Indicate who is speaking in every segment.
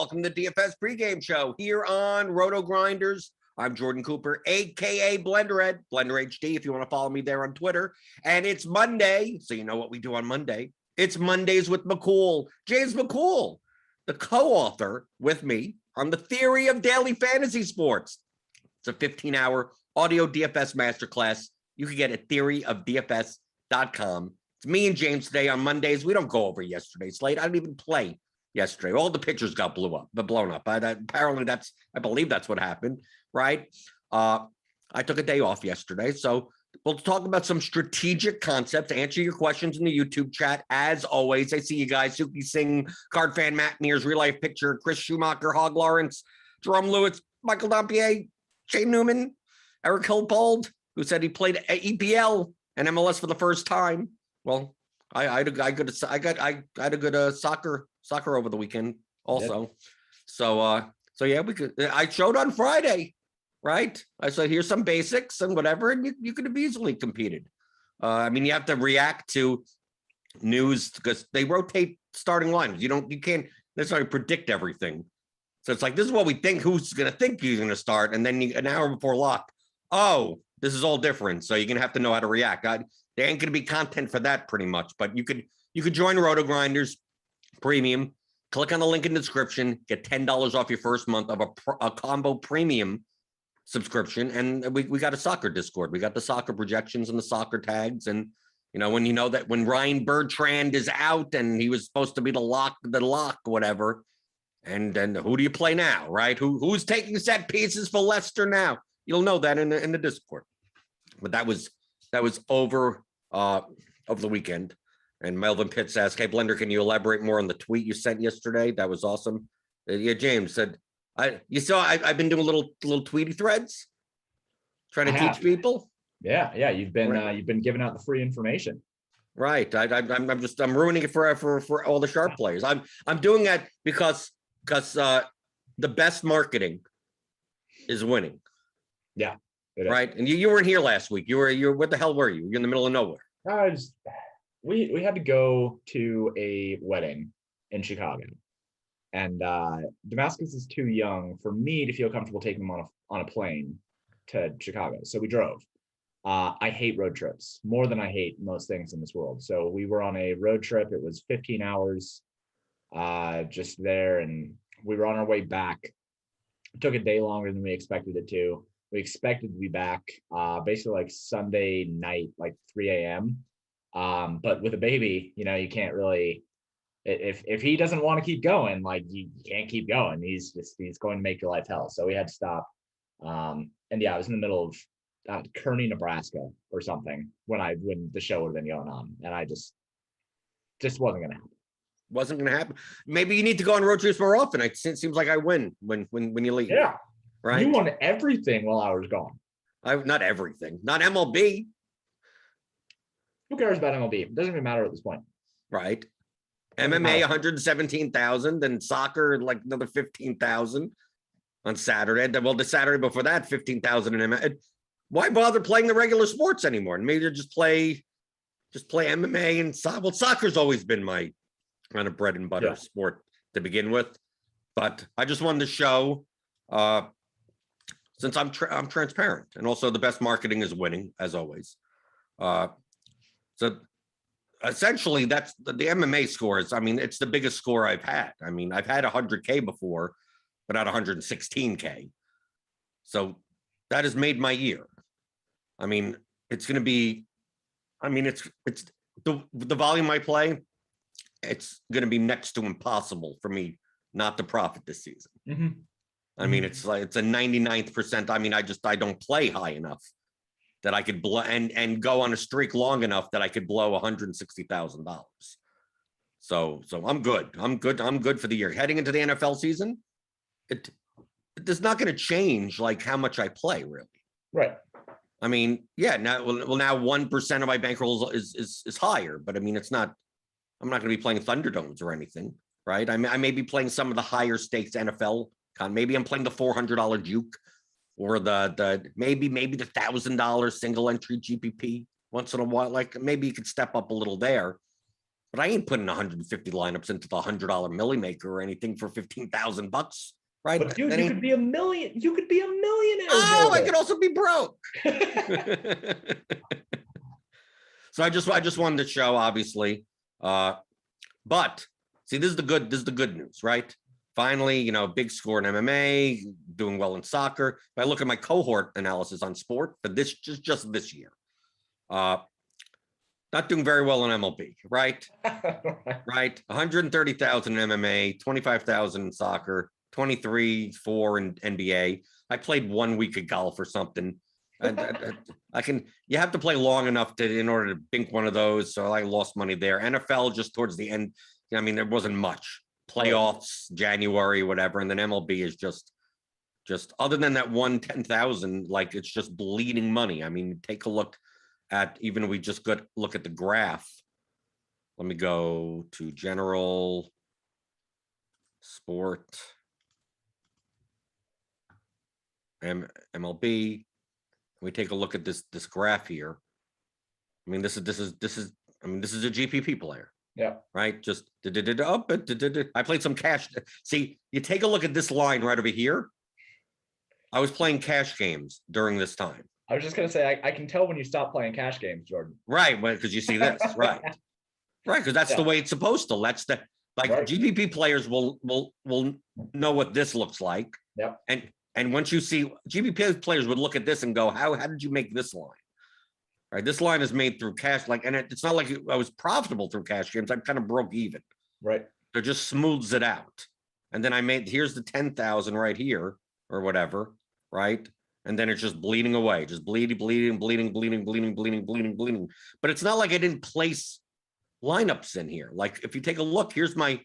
Speaker 1: welcome to the DFS pregame show here on RotoGrinders. I'm Jordan Cooper, aka Blenderhead, Blender HD, if you want to follow me there on Twitter. And it's Monday, so you know what we do on Monday. It's Mondays with McCool. James McCool, the co-author with me on the theory of daily fantasy sports. It's a 15-hour audio DFS masterclass. You can get it at theoryofdfs.com. It's me and James today on Mondays. We don't go over yesterday's slate. I didn't even play yesterday. All the pictures got blown up. Apparently, I believe that's what happened, right? I took a day off yesterday, so we'll talk about some strategic concepts, answer your questions in the YouTube chat. As always, I see you guys, Suki Singh, Card Fan Matt Mears, Real Life Picture, Chris Schumacher, Hog Lawrence, Jerome Lewis, Michael Dompier, Shane Newman, Eric Hilpold, who said he played EPL and MLS for the first time. Well, I had a good soccer over the weekend also. Yep. So yeah, I showed on Friday, right? I said, here's some basics and whatever, and you could have easily competed. I mean, you have to react to news because they rotate starting lines. You can't necessarily predict everything. So it's like, this is what we think, who's going to think he's going to start. And then an hour before lock, oh, this is all different. So you're going to have to know how to react. There ain't going to be content for that pretty much, but you could join RotoGrinders Premium. Click on the link in the description, get $10 off your first month of a combo premium subscription. And we got a soccer Discord. We got the soccer projections and the soccer tags. And when when Ryan Bertrand is out and he was supposed to be the lock, whatever. And then who do you play now, right? Who's taking set pieces for Leicester now? You'll know that in the Discord. But that was over the weekend. And Melvin Pitts asked, "Hey Blender, can you elaborate more on the tweet you sent yesterday? That was awesome." Yeah, James said, I've been doing little tweety threads, trying to teach people.
Speaker 2: Yeah, you've been giving out the free information.
Speaker 1: Right. I'm ruining it for all the sharp players. I'm doing that because the best marketing is winning.
Speaker 2: Yeah.
Speaker 1: Right. And you weren't here last week. You're what the hell were you? You're in the middle of nowhere.
Speaker 2: We had to go to a wedding in Chicago, and Damascus is too young for me to feel comfortable taking him on a plane to Chicago. So we drove. I hate road trips more than I hate most things in this world. So we were on a road trip. It was 15 hours just there, and we were on our way back. It took a day longer than we expected it to. We expected to be back basically like Sunday night, like 3 a.m. But with a baby, you can't really, if he doesn't want to keep going, like you can't keep going. He's going to make your life hell. So we had to stop. And yeah, I was in the middle of Kearney, Nebraska or something when the show would have been going on. And I just wasn't going to happen.
Speaker 1: Wasn't going to happen. Maybe you need to go on road trips more often. It seems like I win when you leave.
Speaker 2: Yeah.
Speaker 1: Right.
Speaker 2: You won everything while I was gone.
Speaker 1: Not everything. Not MLB.
Speaker 2: Who cares about MLB? It doesn't even matter at this point.
Speaker 1: Right. MMA 117,000 and soccer like another 15,000 on Saturday. Well, the Saturday before that, 15,000 in MMA. Why bother playing the regular sports anymore? Maybe just play MMA and soccer. Well, soccer's always been my kind of bread and butter sport to begin with. But I just wanted to show since I'm transparent, and also the best marketing is winning, as always. So essentially, that's the MMA scores. I mean, it's the biggest score I've had. I mean, I've had 100K before, but not 116K. So that has made my year. I mean, it's going to be. I mean, it's the volume I play. It's going to be next to impossible for me not to profit this season.
Speaker 2: Mm-hmm.
Speaker 1: I mean, it's a 99th percent. I mean, I don't play high enough that I could blow and go on a streak long enough that I could blow $160,000. So I'm good. I'm good for the year. Heading into the NFL season, it is not going to change like how much I play, really.
Speaker 2: Right.
Speaker 1: I mean, yeah. Now 1% of my bankroll is higher, but I mean, it's not. I'm not going to be playing Thunderdomes or anything, right? I may be playing some of the higher stakes NFL. Maybe I'm playing the $400 juke, or the maybe the $1,000 single entry GPP once in a while. Like maybe you could step up a little there, but I ain't putting 150 lineups into the $100 milli maker or anything for $15,000, right?
Speaker 2: But dude, you could be a millionaire.
Speaker 1: Oh, I could also be broke. So I just wanted to show, obviously, but see, this is the good news, right? Finally, big score in MMA, doing well in soccer. If I look at my cohort analysis on sport for this, just this year, not doing very well in MLB, right? Right. 130,000 in MMA, 25,000 in soccer, 23,400 in NBA. I played 1 week of golf or something. You have to play long enough in order to bink one of those. So I lost money there. NFL just towards the end. I mean, there wasn't much. Playoffs, January, whatever. And then MLB is just other than that 10,000, like it's just bleeding money. I mean, take a look at, even we just look at the graph. Let me go to general sport, MLB. We take a look at this graph here. I mean, this is a GPP player.
Speaker 2: Yeah.
Speaker 1: Right. Just up. I played some cash. See, you take a look at this line right over here. I was playing cash games during this time.
Speaker 2: I was just gonna say, I can tell when you stop playing cash games, Jordan.
Speaker 1: Right, because you see this, right, right, because that's the way it's supposed to. That's the GPP players will know what this looks like.
Speaker 2: Yep.
Speaker 1: And once you see GPP players would look at this and go, how did you make this line? Right, this line is made through cash, and it's not like I was profitable through cash games. I'm kind of broke even.
Speaker 2: Right.
Speaker 1: So it just smooths it out, and then here's the 10,000 right here or whatever, right. And then it's just bleeding away, just bleeding. But it's not like I didn't place lineups in here. Like if you take a look, here's my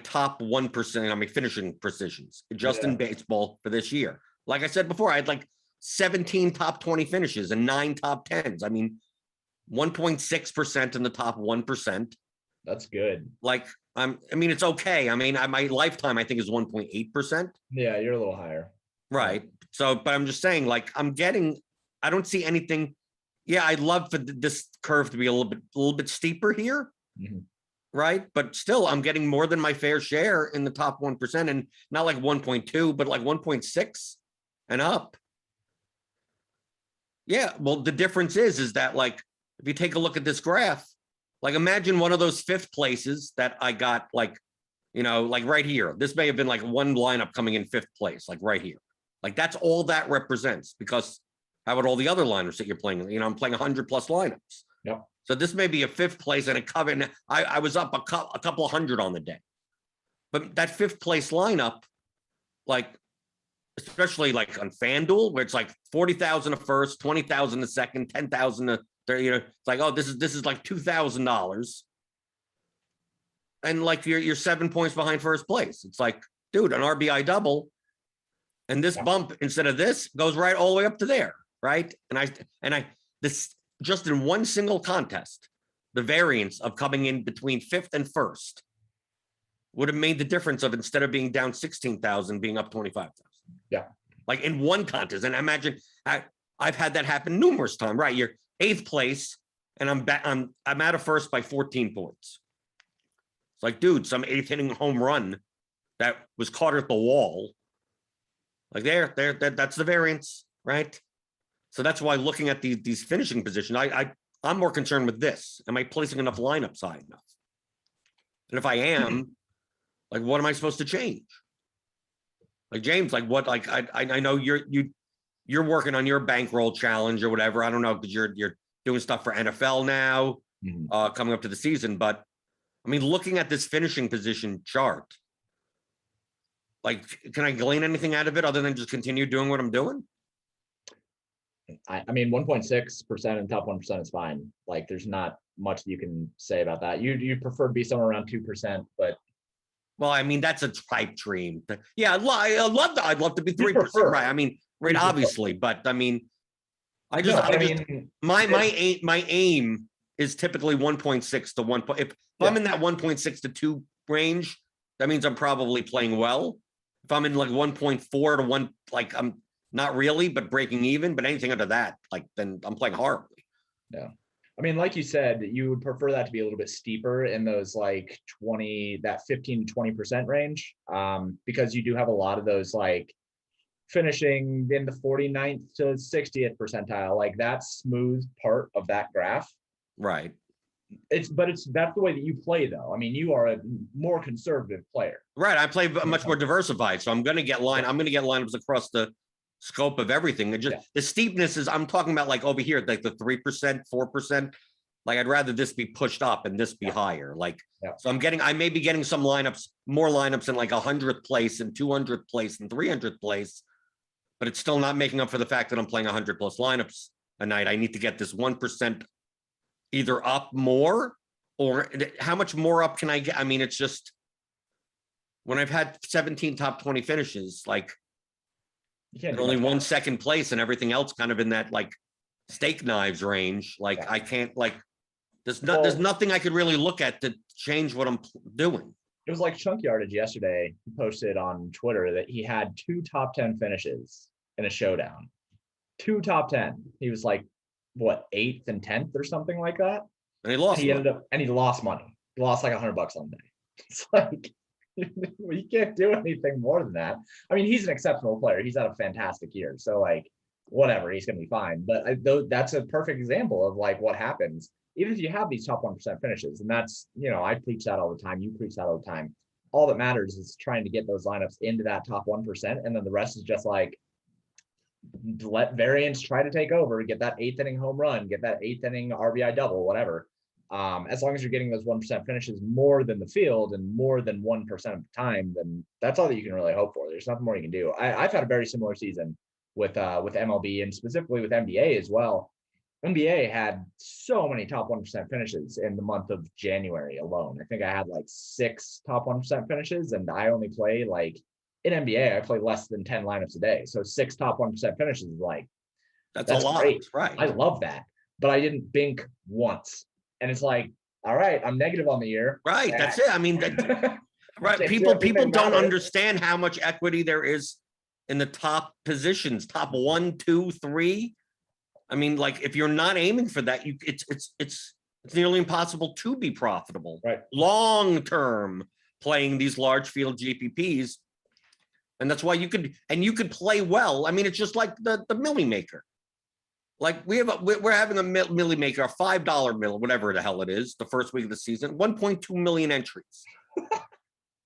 Speaker 1: top 1%, I mean, finishing precisions just in baseball for this year. Like I said before, I had like 17 top 20 finishes and 9 top 10s. I mean, 1.6% in the top 1%.
Speaker 2: That's good.
Speaker 1: Like, I mean, it's okay. I mean, my lifetime, I think, is 1.8%.
Speaker 2: Yeah, you're a little higher.
Speaker 1: Right. So, but I'm just saying, like, I don't see anything. Yeah, I'd love for this curve to be a little bit steeper here.
Speaker 2: Mm-hmm.
Speaker 1: Right. But still, I'm getting more than my fair share in the top 1%, and not like 1.2, but like 1.6 and up. Yeah. Well, the difference is that, like, if you take a look at this graph, like, imagine one of those fifth places that I got, like, like right here. This may have been like one lineup coming in fifth place, like right here. Like that's all that represents, because how about all the other liners that you're playing? I'm playing 100 plus lineups.
Speaker 2: Yep.
Speaker 1: So this may be a fifth place and a cover. And I was up a couple of hundred on the day, but that fifth place lineup, like, especially like on FanDuel, where it's like 40,000 a first, 20,000 a second, 10,000 a third, it's like, oh, this is like $2,000. And like you're 7 points behind first place. It's like, dude, an RBI double. And this bump, instead of this, goes right all the way up to there, right? And this just in one single contest, the variance of coming in between fifth and first would have made the difference of, instead of being down 16,000, being up 25,000.
Speaker 2: Yeah,
Speaker 1: like in one contest. And imagine I've had that happen numerous times. Right, you're eighth place, and I'm out of first by 14 points. It's like, dude, some eighth inning home run that was caught at the wall. Like that's the variance, right? So that's why, looking at these finishing positions, I'm more concerned with this. Am I placing enough lineups high enough? And if I am, like, what am I supposed to change? Like, James, like what? Like I know you're working on your bankroll challenge or whatever. I don't know, because you're doing stuff for NFL now, coming up to the season. But I mean, looking at this finishing position chart, like, can I glean anything out of it other than just continue doing what I'm doing?
Speaker 2: I mean, 1.6% and top 1% is fine. Like, there's not much you can say about that. You prefer to be somewhere around 2%, but
Speaker 1: well, I mean, that's a pipe dream. Yeah, I'd love to be 3%, right? I mean, right, obviously, but I mean, my aim is typically 1.6 to 1. If I'm in that 1.6 to 2 range, that means I'm probably playing well. If I'm in like 1.4 to 1, like, I'm not really, but breaking even. But anything under that, like, then I'm playing horribly.
Speaker 2: Yeah. I mean, like you said, you would prefer that to be a little bit steeper in those like 20, that 15 to 20% range, because you do have a lot of those like finishing in the 49th to 60th percentile, like that smooth part of that graph.
Speaker 1: Right.
Speaker 2: That's the way that you play though. I mean, you are a more conservative player.
Speaker 1: Right. I play much more diversified. So I'm going to get lineups across the scope of everything. And just the steepness is, I'm talking about like over here, like the 3%, 4%. Like I'd rather this be pushed up and this be higher. Like, so I may be getting some lineups, more lineups in like 100th place and 200th place and 300th place, but it's still not making up for the fact that I'm playing 100 plus lineups a night. I need to get this 1% either up more, or how much more up can I get? I mean, it's just, when I've had 17 top 20 finishes, like only one second place and everything else kind of in that like steak knives range. Like I can't, like, there's nothing I could really look at to change what I'm doing.
Speaker 2: It was like Chunk Yardage yesterday. He posted on Twitter that he had 2 top 10 finishes in a showdown. 2 top 10. He was like, what, 8th and 10th or something like that?
Speaker 1: And he lost.
Speaker 2: He ended up, and he lost money. He lost like $100 on the day. It's like, you can't do anything more than that. I mean, he's an exceptional player. He's had a fantastic year. So like, whatever, he's going to be fine. But that's a perfect example of like what happens even if you have these top 1% finishes. And that's, I preach that all the time. You preach that all the time. All that matters is trying to get those lineups into that top 1%. And then the rest is just like, let variance try to take over, get that 8th inning home run, get that 8th inning RBI double, whatever. As long as you're getting those 1% finishes more than the field and more than 1% of the time, then that's all that you can really hope for. There's nothing more you can do. I've had a very similar season with MLB and specifically with NBA as well. NBA had so many top 1% finishes in the month of January alone. I think I had like 6 top 1% finishes, and I only play like in NBA, I play less than 10 lineups a day. So 6 top 1% finishes is like,
Speaker 1: that's a lot,
Speaker 2: great.
Speaker 1: Right?
Speaker 2: I love that, but I didn't bink once. And it's like, all right, I'm negative on the year.
Speaker 1: Right. That's it. I mean, right. People don't understand how much equity there is in the top positions, top 1, 2, 3. I mean, like if you're not aiming for that, it's nearly impossible to be profitable.
Speaker 2: Right.
Speaker 1: Long term playing these large field GPPs. And that's why you could play well. I mean, it's just like the Millie Maker. Like we're having a Millie Maker, a $5 mill, whatever the hell it is, the first week of the season, 1.2 million entries.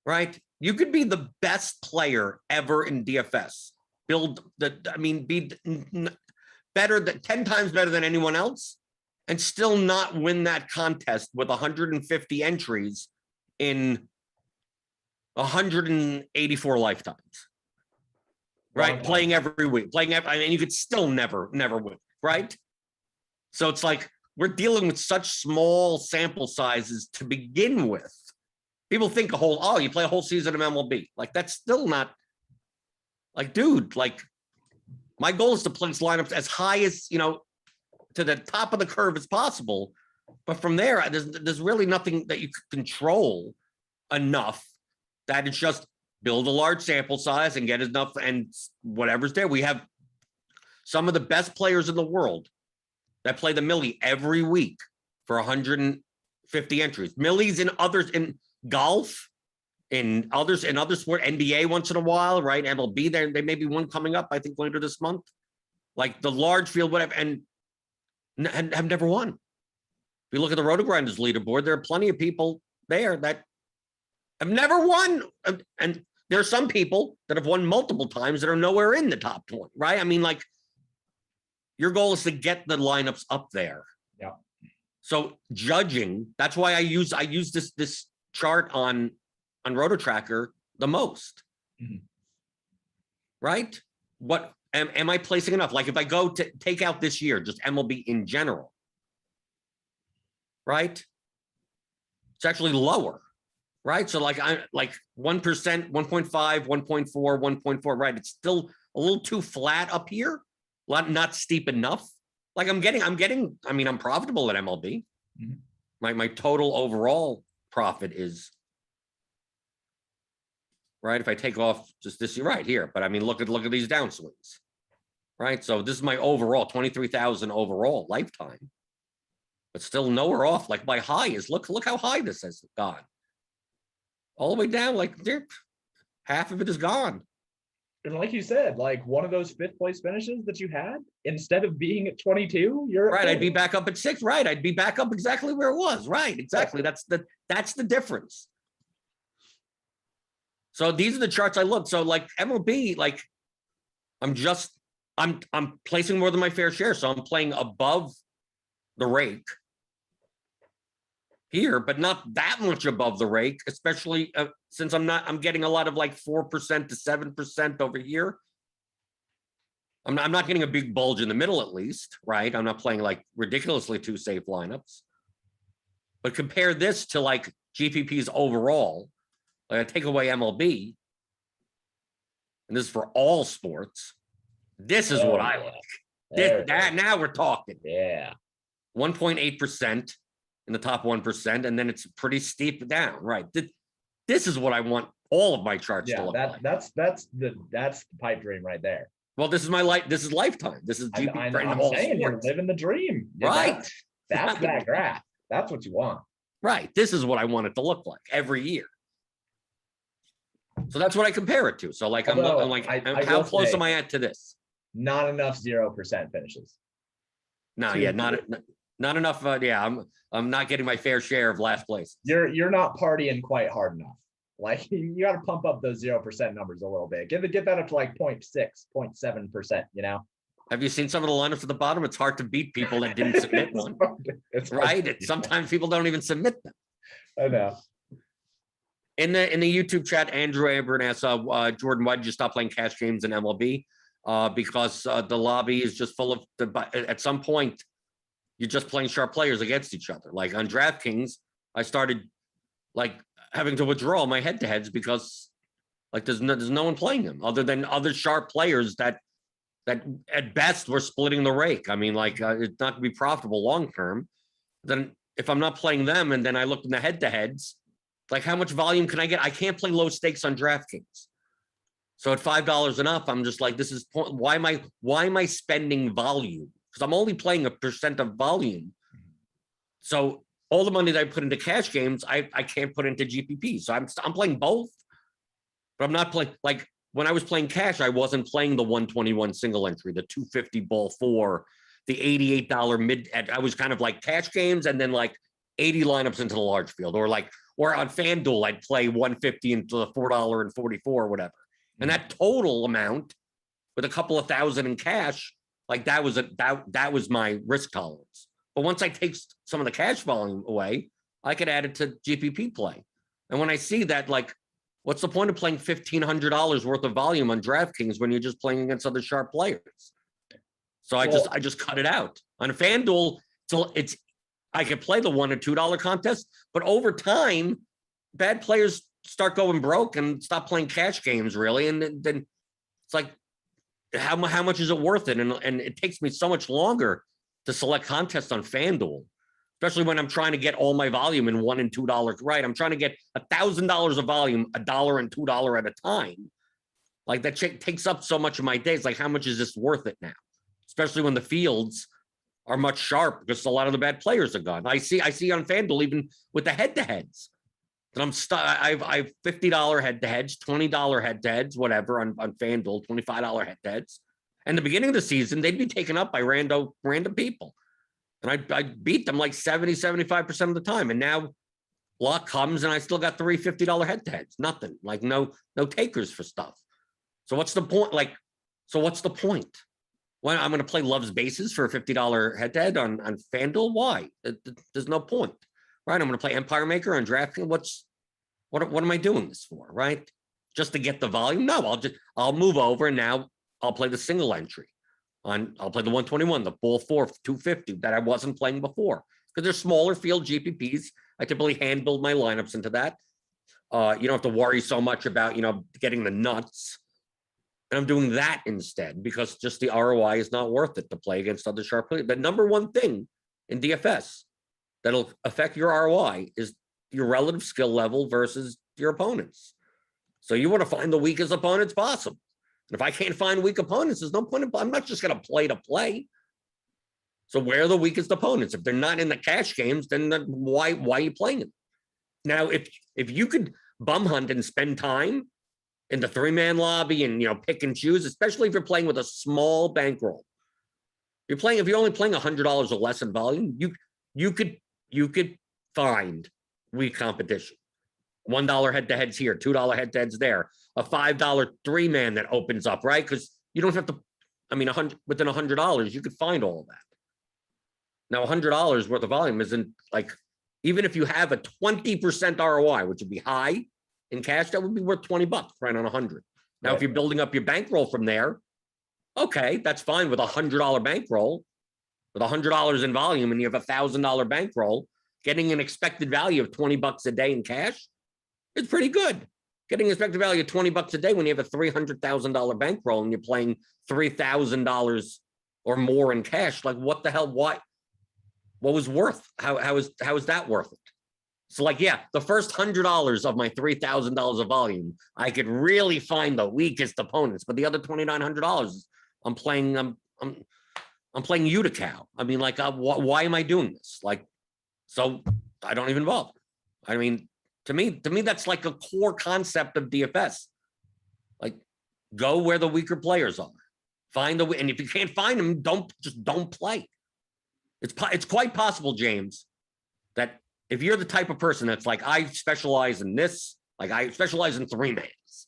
Speaker 1: Right? You could be the best player ever in DFS. Be better than 10 times better than anyone else, and still not win that contest with 150 entries in 184 lifetimes. Right? Playing every week, and you could still never win. Right? So it's like we're dealing with such small sample sizes to begin with. People think you play a whole season of MLB. Like that's still not like, dude, like my goal is to place lineups as high as, to the top of the curve as possible. But from there, there's really nothing that you can control enough that it's just build a large sample size and get enough, and whatever's there. We have some of the best players in the world that play the Millie every week for 150 entries. Millies in others, in golf, in other sport, NBA once in a while, right? MLB, there may be one coming up, I think later this month. Like the large field, whatever, and have never won. If you look at the RotoGrinders leaderboard, there are plenty of people there that have never won. And there are some people that have won multiple times that are nowhere in the top 20, right? I mean, like, your goal is to get the lineups up there.
Speaker 2: Yeah.
Speaker 1: So judging, that's why I use this chart on RotoTracker the most. Mm-hmm. Right? What am I placing enough? Like if I go to take out this year, just MLB in general, right? It's actually lower, right? So like 1%, 1.5, 1.4, 1.4, right? It's still a little too flat up here, not steep enough. Like I'm profitable at MLB. Mm-hmm. My total overall profit is, right, if I take off just this right here, but I mean, look at these downswings, right? So this is my overall 23,000 overall lifetime. but still nowhere off. Like my high is, look how high this has gone. All the way down, like half of it is gone.
Speaker 2: And like you said, like one of those 5th place finishes that you had, instead of being at 22, you're
Speaker 1: right. I'd be back up at 6. Right. I'd be back up exactly where it was. Right. Exactly. That's the difference. So these are the charts I look. So like MLB, like I'm placing more than my fair share. So I'm playing above the rake here, but not that much above the rake, especially since I'm getting a lot of like 4% to 7% over here. I'm not getting a big bulge in the middle, at least, right? I'm not playing like ridiculously too safe lineups. But compare this to like GPPs overall. Like I take away MLB, and this is for all sports. This is what I like. Now we're talking.
Speaker 2: Yeah.
Speaker 1: 1.8% in the top 1%, and then it's pretty steep down, right? This is what I want all of my charts to look like.
Speaker 2: That's the pipe dream right there.
Speaker 1: Well, this is my life. This is lifetime. This is GP.
Speaker 2: I'm saying you're living the dream,
Speaker 1: right?
Speaker 2: That's that graph. That's what you want,
Speaker 1: right? This is what I want it to look like every year. So that's what I compare it to. So like I'm like, how close am I at to this?
Speaker 2: Not enough 0% finishes.
Speaker 1: No, yeah, not enough. Yeah, I'm not getting my fair share of last place.
Speaker 2: You're not partying quite hard enough. Like you got to pump up those 0% numbers a little bit. Get that up to like 0.6, 0.7%. You know.
Speaker 1: Have you seen some of the lineups at the bottom? It's hard to beat people that didn't submit one. It's right. Sometimes people don't even submit them.
Speaker 2: I know.
Speaker 1: In the YouTube chat, Andrew Abern asks, Jordan, why did you stop playing cash games in MLB? Because the lobby is just full of. At some point, you're just playing sharp players against each other. Like on DraftKings, I started like having to withdraw my head-to-heads because like there's no one playing them other than other sharp players that at best were splitting the rake. I mean, like it's not gonna be profitable long term. Then if I'm not playing them and then I look in the head-to-heads, like how much volume can I get? I can't play low stakes on DraftKings. So at $5 and up, I'm just like, this is why am I spending volume? Because I'm only playing 1% of volume. So all the money that I put into cash games, I can't put into GPP. So I'm playing both, but I'm not playing like when I was playing cash, I wasn't playing the 121 single entry, the 250 ball 4, the $88 mid. I was kind of like cash games and then like 80 lineups into the large field, or on FanDuel, I'd play 150 into the $4.44 or whatever. And that total amount with a couple of thousand in cash, like that was my risk tolerance. But once I take some of the cash volume away, I could add it to GPP play. And when I see that, like, what's the point of playing $1,500 worth of volume on DraftKings when you're just playing against other sharp players? So I just cut it out. On FanDuel, so I could play the $1 or $2 contest, but over time, bad players start going broke and stop playing cash games really. And then it's like, how much is it worth it? And it takes me so much longer to select contests on FanDuel, especially when I'm trying to get all my volume in $1 and $2, right? I'm trying to get $1,000 of volume, $1 and $2 at a time. Like that takes up so much of my days. Like how much is this worth it now? Especially when the fields are much sharp because a lot of the bad players are gone. I see on FanDuel, even with the head-to-heads, that I'm stuck. I've $50 head-to-heads, $20 head-to-heads, whatever on FanDuel, $25 head-to-heads. And the beginning of the season, they'd be taken up by random people. And I beat them like 70-75% of the time. And now luck comes and I still got $3 $50 head-to-heads. Nothing. Like no takers for stuff. So what's the point? What's the point? When I'm going to play Love's Bases for a $50 head-to-head on FanDuel? Why? There's no point. Right? I'm going to play Empire Maker on DraftKings. What am I doing this for? Right? Just to get the volume? No, I'll move over and now I'll play the single entry. I'll play the 121, the bull 4, 250 that I wasn't playing before. Because they're smaller field GPPs. I typically hand build my lineups into that. You don't have to worry so much about, getting the nuts. And I'm doing that instead because just the ROI is not worth it to play against other sharp players. The number one thing in DFS that'll affect your ROI is your relative skill level versus your opponents. So you want to find the weakest opponents possible. And if I can't find weak opponents, there's no point I'm not just going to play to play. So where are the weakest opponents? If they're not in the cash games, then why are you playing them? Now, if you could bum hunt and spend time in the 3-man lobby and pick and choose, especially if you're playing with a small bankroll. If you're only playing $100 or less in volume, you could find weak competition. $1 head-to-heads here, $2 head-to-heads there, a $5 3-man that opens up, right? Because you don't have to, within $100, you could find all of that. Now, $100 worth of volume isn't like, even if you have a 20% ROI, which would be high in cash, that would be worth $20 right on 100. Now, if you're building up your bankroll from there, okay, that's fine with a $100 bankroll, with $100 in volume, and you have a $1,000 bankroll, getting an expected value of $20 a day in cash is pretty good. Getting an expected value of $20 a day when you have a $300,000 bankroll and you're playing $3,000 or more in cash, like what the hell? What was worth? How is that worth it? So like, yeah, the first $100 of my $3,000 of volume, I could really find the weakest opponents, but the other $2,900, I'm playing Utica. I mean, like, why am I doing this? Like, so I don't even bother. I mean, to me, that's like a core concept of DFS. Like, go where the weaker players are. Find the, and if you can't find them, don't play. It's quite possible, James, that if you're the type of person that's like, I specialize in this, like I specialize in 3-mans,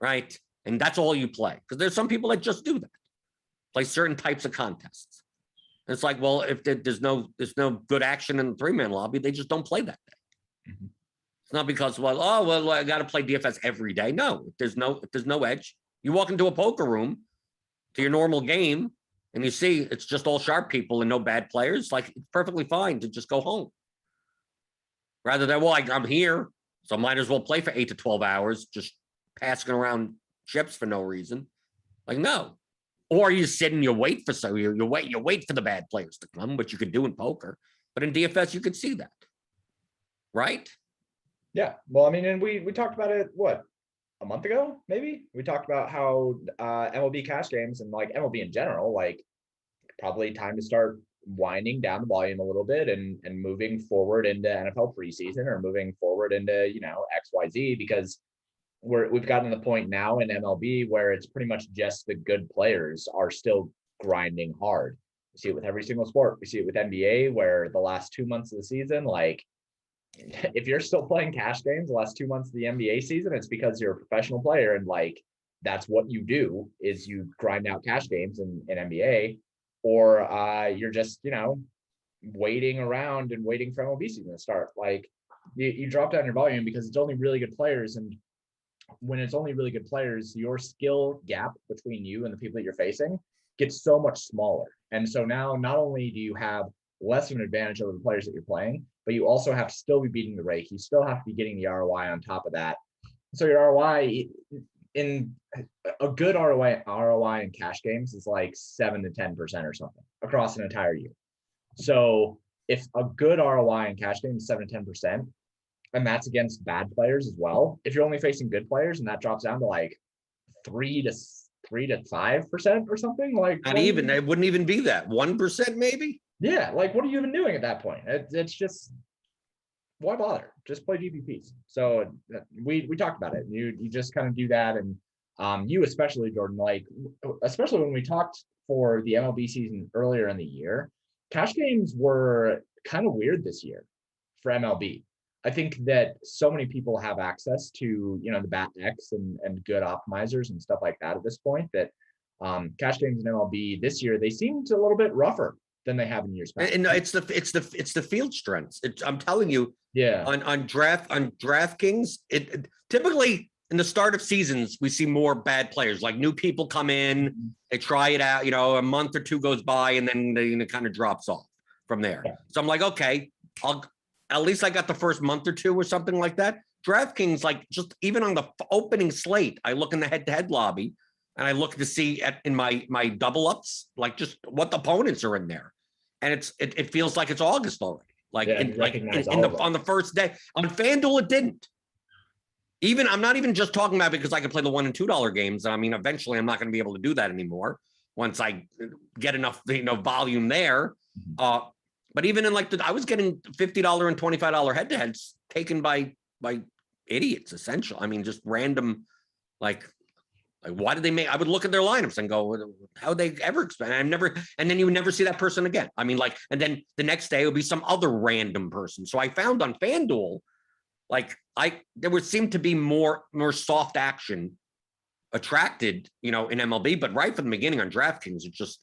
Speaker 1: right? And that's all you play. Because there's some people that just do that, play certain types of contests. And it's like, well, if there's no good action in the 3-man lobby, they just don't play that day. Mm-hmm. It's not because, I got to play DFS every day. No, if there's no edge, you walk into a poker room to your normal game and you see it's just all sharp people and no bad players, like it's perfectly fine to just go home. Rather than, I'm here, so might as well play for 8 to 12 hours, just passing around chips for no reason. Like, no. Or you sit and you wait for you wait for the bad players to come, which you could do in poker. But in DFS, you could see that. Right?
Speaker 2: Yeah. Well, I mean, and we talked about it, what, a month ago, maybe? We talked about how MLB cash games and like MLB in general, like probably time to start winding down the volume a little bit and moving forward into NFL preseason or moving forward into, XYZ, because we've gotten to the point now in MLB where it's pretty much just the good players are still grinding hard. We see it with every single sport. We see it with NBA, where the last 2 months of the season, like if you're still playing cash games the last 2 months of the NBA season, it's because you're a professional player and like that's what you do, is you grind out cash games in NBA. Or you're just, waiting around and waiting for MLB season to start. Like you drop down your volume because it's only really good players. And when it's only really good players, your skill gap between you and the people that you're facing gets so much smaller. And so now not only do you have less of an advantage over the players that you're playing, but you also have to still be beating the rake. You still have to be getting the ROI on top of that. So your ROI in a good ROI in cash games is like 7 to 10% or something across an entire year. So if a good ROI in cash games is 7 to 10%, and that's against bad players as well, if you're only facing good players and that drops down to like 3 to 5% or something, like
Speaker 1: not even, it wouldn't even be that 1% maybe.
Speaker 2: Yeah, like what are you even doing at that point? It's just, why bother? Just play GPPs. So we talked about it. You just kind of do that, and you especially, Jordan, like especially when we talked for the MLB season earlier in the year, cash games were kind of weird this year for MLB. I think that so many people have access to the BAT-X and good optimizers and stuff like that at this point that cash games in MLB this year, they seemed a little bit rougher than they have in years past.
Speaker 1: And it's the field strengths. I'm telling you,
Speaker 2: yeah.
Speaker 1: On DraftKings, it typically in the start of seasons we see more bad players. Like new people come in, they try it out. A month or two goes by, and then it kind of drops off from there. Yeah. So I'm like, okay, at least I got the first month or two or something like that. DraftKings, like just even on the opening slate, I look in the head-to-head lobby. And I look to see in my double ups, like just what the opponents are in there, and it feels like it's August already. Like on the first day on FanDuel, it didn't. Even I'm not even just talking about it because I can play the $1 and $2 games. I mean, eventually I'm not going to be able to do that anymore. once I get enough, volume there. But even in like I was getting $50 and $25 head-to-heads taken by idiots, essentially. I mean, just random, like why did they make? I would look at their lineups and go, how they ever expand? And then you would never see that person again. I mean, like, and then the next day it would be some other random person. So I found on FanDuel, like there would seem to be more soft action attracted, in MLB, but right from the beginning on DraftKings, it's just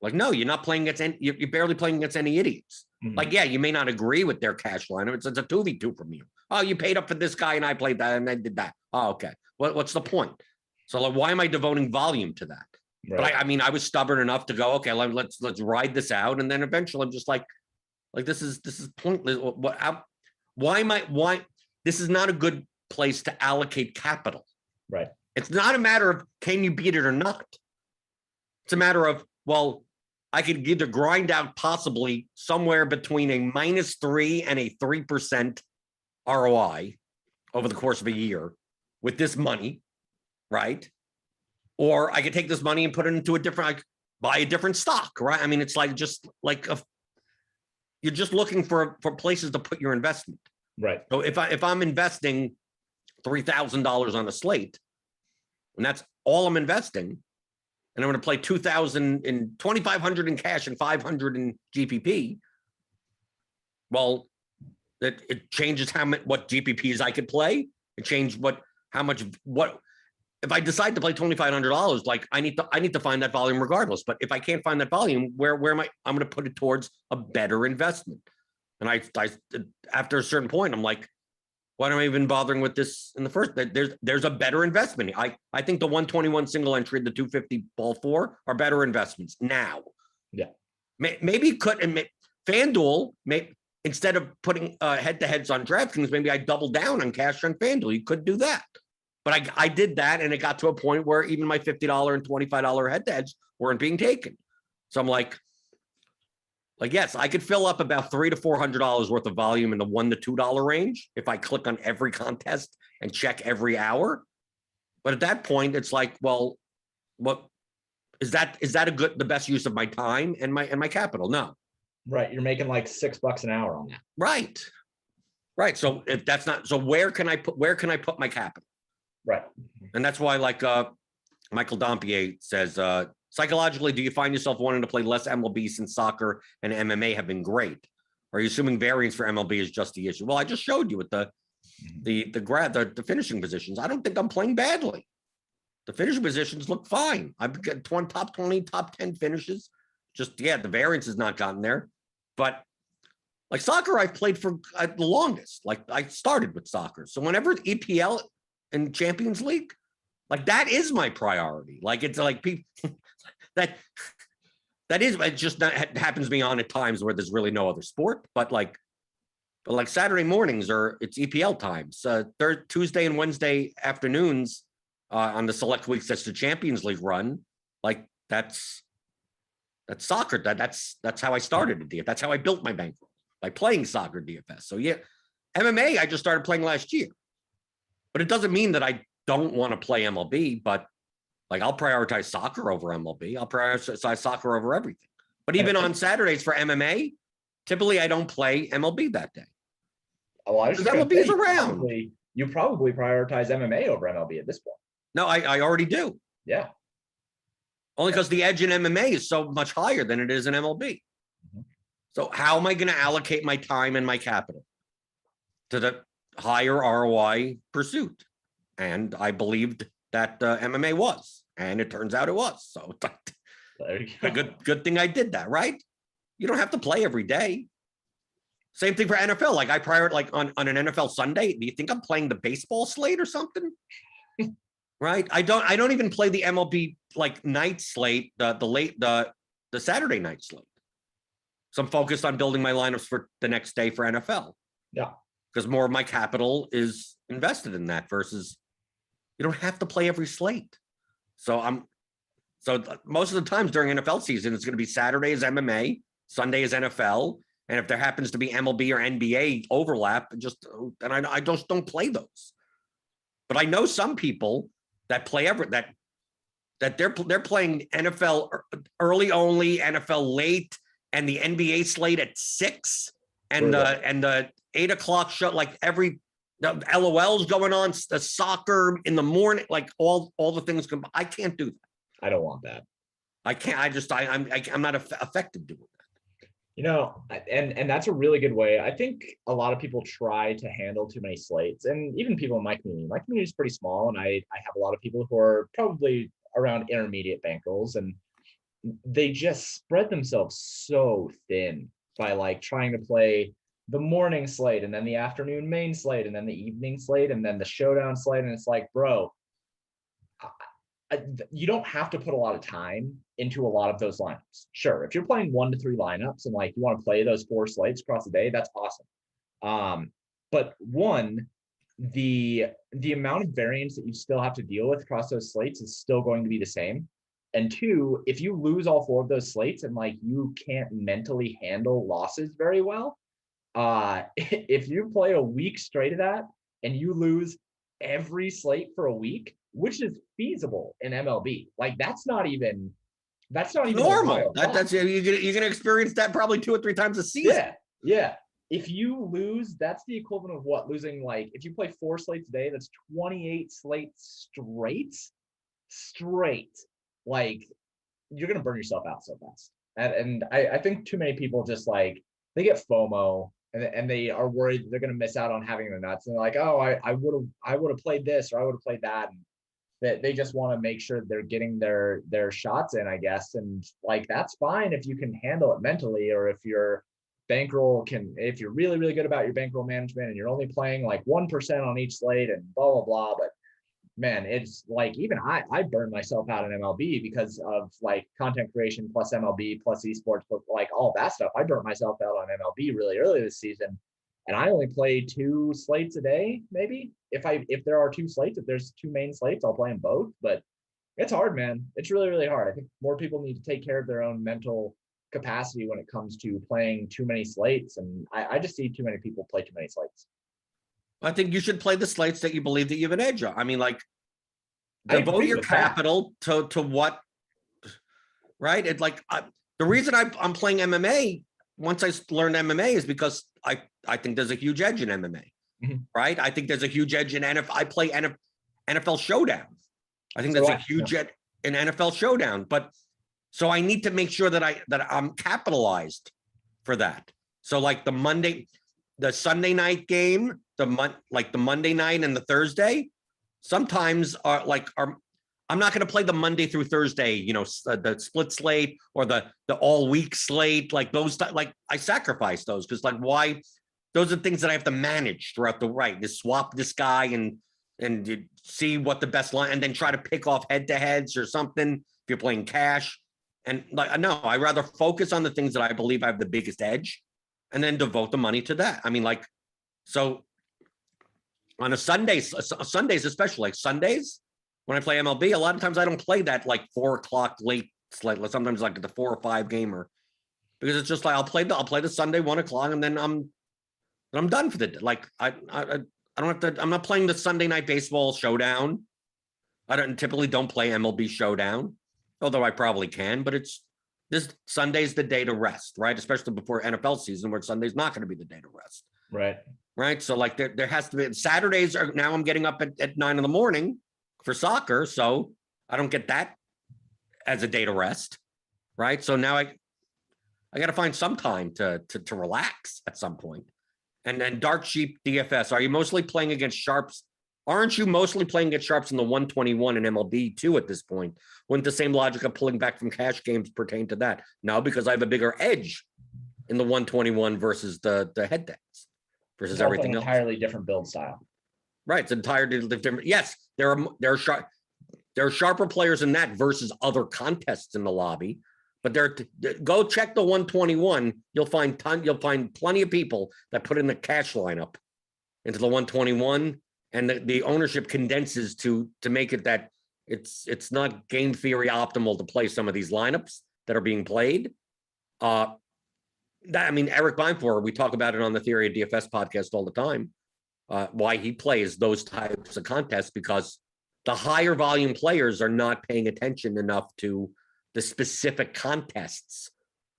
Speaker 1: like, no, you're not playing against any, you're barely playing against any idiots. Like, yeah, you may not agree with their cash line. It's a 2v2 from you. Oh, you paid up for this guy and I played that and I did that. Oh, okay. What's the point? So like, why am I devoting volume to that? Right. But I mean, I was stubborn enough to go, okay, let's ride this out. And then eventually I'm just like this is pointless. Why this is not a good place to allocate capital.
Speaker 2: Right.
Speaker 1: It's not a matter of can you beat it or not. It's a matter of, well, I could either grind out possibly somewhere between a -3 and a 3% ROI over the course of a year with this money, right? Or I could take this money and put it into a different, like buy a different stock, right? I mean, it's like just like you're just looking for places to put your investment.
Speaker 2: Right.
Speaker 1: So if I'm investing $3,000 on a slate, and that's all I'm investing, and I'm going to play 2,000 and 2,500 in cash and 500 in GPP. Well, it changes what GPPs I could play. It changed what if I decide to play $2,500, like I need to find that volume regardless. But if I can't find that volume, where am I? I'm going to put it towards a better investment. And I after a certain point, I'm like, why am I even bothering with this in the first? There's a better investment. I think the 121 single entry, the 250 ball 4 are better investments now.
Speaker 2: Yeah.
Speaker 1: Maybe FanDuel, instead of putting head-to-heads on DraftKings, maybe I double down on cash on FanDuel. You could do that. But I did that, and it got to a point where even my $50 and $25 head-to-heads weren't being taken. So I'm like, yes, I could fill up about $300 to $400 worth of volume in the $1 to $2 range if I click on every contest and check every hour. But at that point, it's like, well, what is that the best use of my time and my capital? No.
Speaker 2: Right. You're making like $6 an hour on that.
Speaker 1: Right. So if that's not, so where can I put my capital?
Speaker 2: Right.
Speaker 1: And that's why, like Michael Dompier says, psychologically, do you find yourself wanting to play less MLB since soccer and MMA have been great? Are you assuming variance for MLB is just the issue? Well, I just showed you with the finishing positions. I don't think I'm playing badly. The finishing positions look fine. I've got top 20, top 10 finishes. Just, the variance has not gotten there. But like soccer, I've played for the longest. Like I started with soccer. So whenever EPL and Champions League, like that is my priority. Like it's like people that is, it just happens to be on at times where there's really no other sport, but like Saturday mornings it's EPL times, Tuesday and Wednesday afternoons on the select weeks. That's the Champions League run. Like that's soccer. That's how I started at DFS. That's how I built my bankroll, by playing soccer DFS. So yeah, MMA, I just started playing last year, but it doesn't mean that I don't want to play MLB, but like I'll prioritize soccer over MLB. I'll prioritize soccer over everything. But even on Saturdays for MMA, typically I don't play MLB that day.
Speaker 2: Oh, because
Speaker 1: MLB's around.
Speaker 2: You probably prioritize MMA over MLB at this point.
Speaker 1: No, I already do.
Speaker 2: Yeah.
Speaker 1: Only because the edge in MMA is so much higher than it is in MLB. Mm-hmm. So how am I going to allocate my time and my capital to the higher ROI pursuit? And I believed that MMA was, and it turns out it was. So
Speaker 2: there you go.
Speaker 1: A good thing I did that, right? You don't have to play every day. Same thing for NFL. Like I prior, like on an NFL Sunday, do you think I'm playing the baseball slate or something? Right? I don't even play the MLB like night slate, the Saturday night slate. So I'm focused on building my lineups for the next day for NFL.
Speaker 2: Yeah.
Speaker 1: Because more of my capital is invested in that versus you don't have to play every slate. So most of the times during NFL season, it's going to be Saturday is MMA, Sunday is NFL. And if there happens to be MLB or NBA overlap, I just don't play those. But I know some people that play that that they're playing NFL early only, NFL late, and the NBA slate at 6, and the 8 o'clock show, like the LOL's going on, the soccer in the morning, like all the things. I can't do that.
Speaker 2: I don't want that.
Speaker 1: I can't. I'm not effective doing that.
Speaker 2: And that's a really good way. I think a lot of people try to handle too many slates, and even people in my community. My community is pretty small, and I have a lot of people who are probably around intermediate bankrolls, and they just spread themselves so thin by like trying to play the morning slate and then the afternoon main slate and then the evening slate and then the showdown slate. And it's like, bro, you don't have to put a lot of time into a lot of those lineups. Sure, if you're playing 1 to 3 lineups and like you want to play those 4 slates across the day, that's awesome. But one, the amount of variance that you still have to deal with across those slates is still going to be the same. And 2, if you lose all 4 of those slates and like you can't mentally handle losses very well, if you play a week straight of that and you lose every slate for a week, which is feasible in MLB, like that's not even
Speaker 1: normal. That's you're gonna experience that probably 2 or 3 times a season.
Speaker 2: Yeah. If you lose, that's the equivalent of what losing, like if you play 4 slates a day, that's 28 slates straight. Like you're gonna burn yourself out so fast. And I think too many people just like they get FOMO and they are worried they're gonna miss out on having the nuts. And they're like, oh, I would have played this or I would have played that. And that they just want to make sure they're getting their shots in, I guess. And like that's fine if you can handle it mentally, or if your bankroll if you're really, really good about your bankroll management and you're only playing like 1% on each slate and blah, blah, blah. But man, it's like, even I burned myself out in MLB because of like content creation plus MLB plus esports, plus like all that stuff. I burnt myself out on MLB really early this season. And I only play 2 slates a day, maybe. If there are 2 slates, if there's 2 main slates, I'll play them both. But it's hard, man. It's really, really hard. I think more people need to take care of their own mental capacity when it comes to playing too many slates. And I just see too many people play too many slates.
Speaker 1: I think you should play the slates that you believe that you have an edge on. I mean, like, devote your capital to what, right? It's like the reason I'm playing MMA once I learned MMA is because I think there's a huge edge in MMA, right? I think there's a huge edge in NFL. I play NFL Showdown. I think there's a huge edge in NFL Showdown. But so I need to make sure that I'm capitalized for that. So like the Sunday night game, the Monday night and the Thursday, sometimes I'm not going to play the Monday through Thursday, the split slate or the all week slate, like those, like I sacrifice those because like why? Those are things that I have to manage throughout the right. To swap this guy and you see what the best line, and then try to pick off head to heads or something if you're playing cash. And like no, I rather focus on the things that I believe I have the biggest edge, and then devote the money to that. I mean, like so on Sundays especially, like Sundays. When I play MLB, a lot of times I don't play that like 4 o'clock late slate. Sometimes like the 4 or 5 gamer, because it's just like I'll play the Sunday 1 o'clock and then I'm done for the day. Like I don't have to. I'm not playing the Sunday night baseball showdown. I typically don't play MLB showdown, although I probably can. But this Sunday's the day to rest, right? Especially before NFL season, where Sunday's not going to be the day to rest, right? So like there has to be Saturdays are now. I'm getting up at 9 a.m. for soccer, so I don't get that as a day to rest, right? So now I got to find some time to relax at some point. And then Dark Sheep DFS, are you mostly playing against sharps? Aren't you mostly playing against sharps in the 121 and MLB too at this point? Wouldn't the same logic of pulling back from cash games pertain to that? No, because I have a bigger edge in the 121 versus the head-to-heads versus everything else.
Speaker 2: Entirely different build style.
Speaker 1: Right, it's entirely different. Yes, there are sharper players in that versus other contests in the lobby, but go check the 121. You'll find plenty of people that put in the cash lineup into the 121, and the ownership condenses to make it that it's not game theory optimal to play some of these lineups that are being played. Eric Beinfor, we talk about it on the Theory of DFS podcast all the time. Why he plays those types of contests, because the higher volume players are not paying attention enough to the specific contests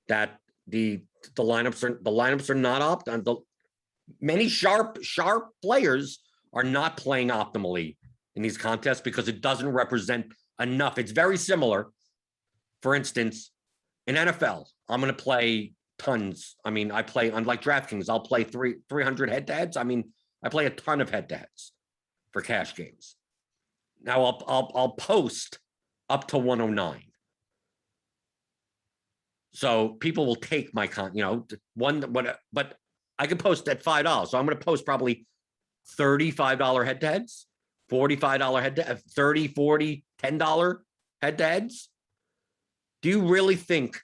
Speaker 1: that the lineups are not many sharp players are not playing optimally in these contests because it doesn't represent enough. It's very similar. For instance, in NFL, I'm going to play tons. I mean, I play, unlike DraftKings, I'll play 300 head-to-heads. I mean, I play a ton of head-to-heads for cash games. Now I'll post up to 109. So people will take my but I can post at $5. So I'm going to post probably $35 head-to-heads, $45 head-to-head, $30, $40, $10 head-to-heads. Do you really think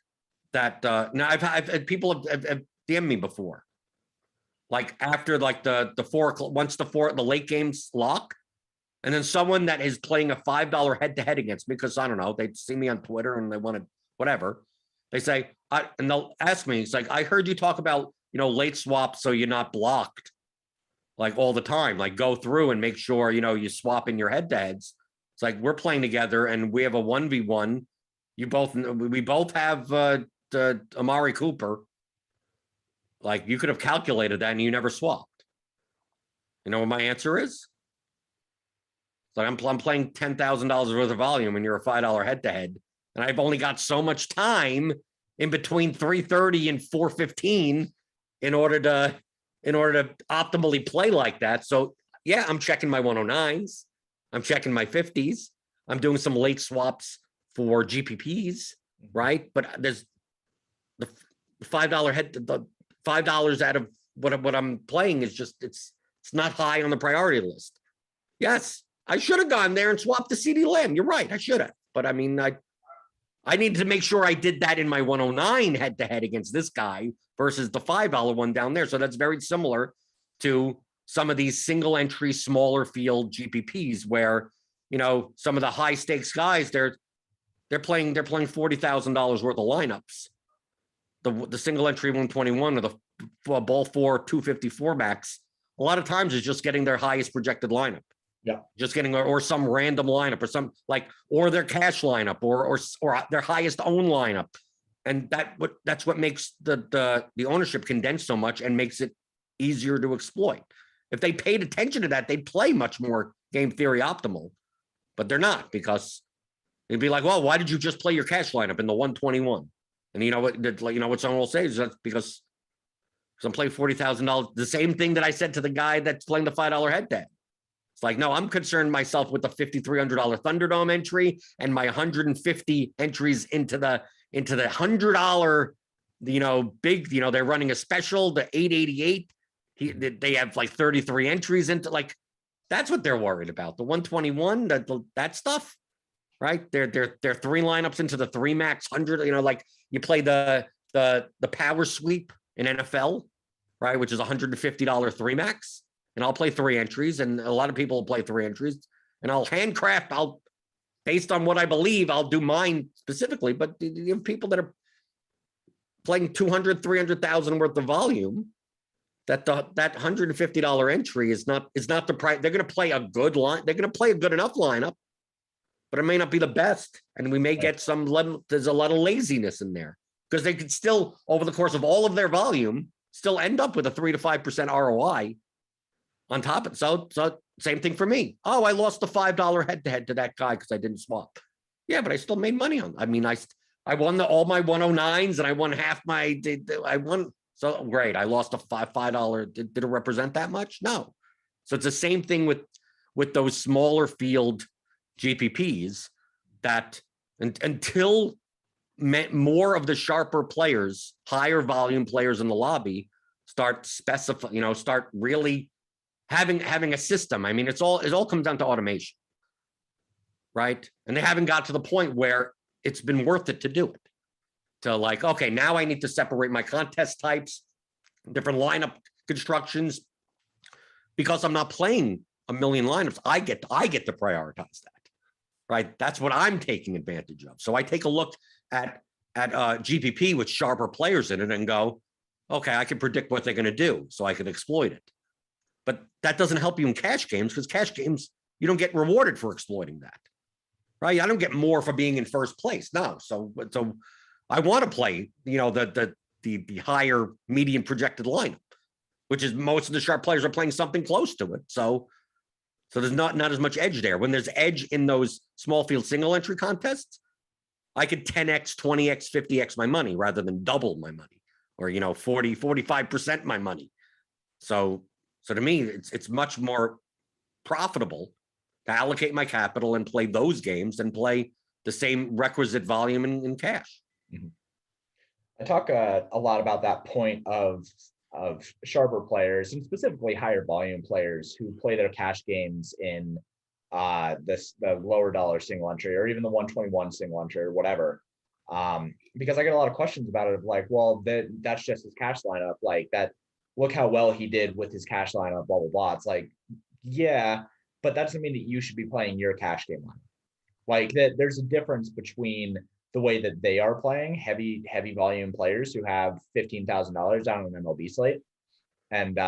Speaker 1: that now I've had people have DM'd me before, like after like the 4 o'clock, once the late games lock, and then someone that is playing a $5 head-to-head against me because I don't know, they see me on Twitter and they want to whatever. They say, and they'll ask me, it's like, I heard you talk about, late swaps so you're not blocked like all the time, like go through and make sure, you swap in your head-to-heads. It's like, we're playing together and we have a 1v1. We both have Amari Cooper. Like you could have calculated that and you never swapped. You know what my answer is? It's like I'm playing $10,000 worth of volume and you're a $5 head-to-head. And I've only got so much time in between 3:30 and 4:15 in order to optimally play like that. So yeah, I'm checking my 109s. I'm checking my 50s. I'm doing some late swaps for GPPs, right? But there's the $5 $5 out of what I'm playing is just it's not high on the priority list. Yes, I should have gone there and swapped the CD Lamb. You're right, I should have. But I mean, I needed to make sure I did that in my 109 head-to-head against this guy versus the $5 one down there. So that's very similar to some of these single entry, smaller field GPPs where, some of the high stakes guys, they're playing $40,000 worth of lineups. The single entry 121 or the ball 4 254 max, a lot of times is just getting their highest projected lineup.
Speaker 2: Yeah,
Speaker 1: just getting or some random lineup or their cash lineup or their highest own lineup, and that's what makes the ownership condense so much and makes it easier to exploit. If they paid attention to that, they'd play much more game theory optimal, but they're not because it'd be like, well, why did you just play your cash lineup in the 121? And what someone will say is that's because I'm playing $40,000. The same thing that I said to the guy that's playing the $5 head-to-head. It's like, no, I'm concerned myself with the $5,300 Thunderdome entry and my 150 entries into the $100, big, they're running a special, the 888. They have like 33 entries into like, that's what they're worried about. The 121, that stuff, right? They're 3 lineups into the 3 max 100, like you play the power sweep in NFL, right? Which is $150 3 max. And I'll play 3 entries, and a lot of people will play 3 entries, and I'll handcraft. Based on what I believe, I'll do mine specifically. But you have people that are playing 200, 300,000 worth of volume. That $150 entry is not the price. They're going to play a good line. They're going to play a good enough lineup, but it may not be the best, and we may get there's a lot of laziness in there because they could still, over the course of all of their volume, still end up with a 3 to 5% ROI. On top of it. So same thing for me. Oh, I lost the $5 head-to-head to that guy because I didn't swap. Yeah, but I still made money on it. I mean, I won all my 109s and I won half my, I won. So great. I lost a $5. Did it represent that much? No. So it's the same thing with those smaller field GPPs that until more of the sharper players, higher volume players in the lobby start start really having a system. I mean, it all comes down to automation, right? And they haven't got to the point where it's been worth it to do it. To like, okay, now I need to separate my contest types, different lineup constructions, because I'm not playing a million lineups. I get to prioritize that, right? That's what I'm taking advantage of. So I take a look at GPP with sharper players in it and go, okay, I can predict what they're going to do, so I can exploit it. But that doesn't help you in cash games because cash games, you don't get rewarded for exploiting that, right? I don't get more for being in first place. No. So I want to play, the higher median projected lineup, which is most of the sharp players are playing something close to it. So there's not as much edge there. When there's edge in those small field single entry contests, I could 10x, 20x, 50x my money rather than double my money, or 40, 45% my money. So to me, it's much more profitable to allocate my capital and play those games than play the same requisite volume in cash.
Speaker 2: Mm-hmm. I talk a lot about that point of sharper players, and specifically higher volume players who play their cash games in the lower dollar single entry, or even the 121 single entry, or whatever. Because I get a lot of questions about it of like, well, that's just his cash lineup. Like that, look how well he did with his cash lineup, blah, blah, blah. It's like, yeah, but that doesn't mean that you should be playing your cash game lineup. Like that, there's a difference between the way that they are playing, heavy volume players who have $15,000 down on an MLB slate, and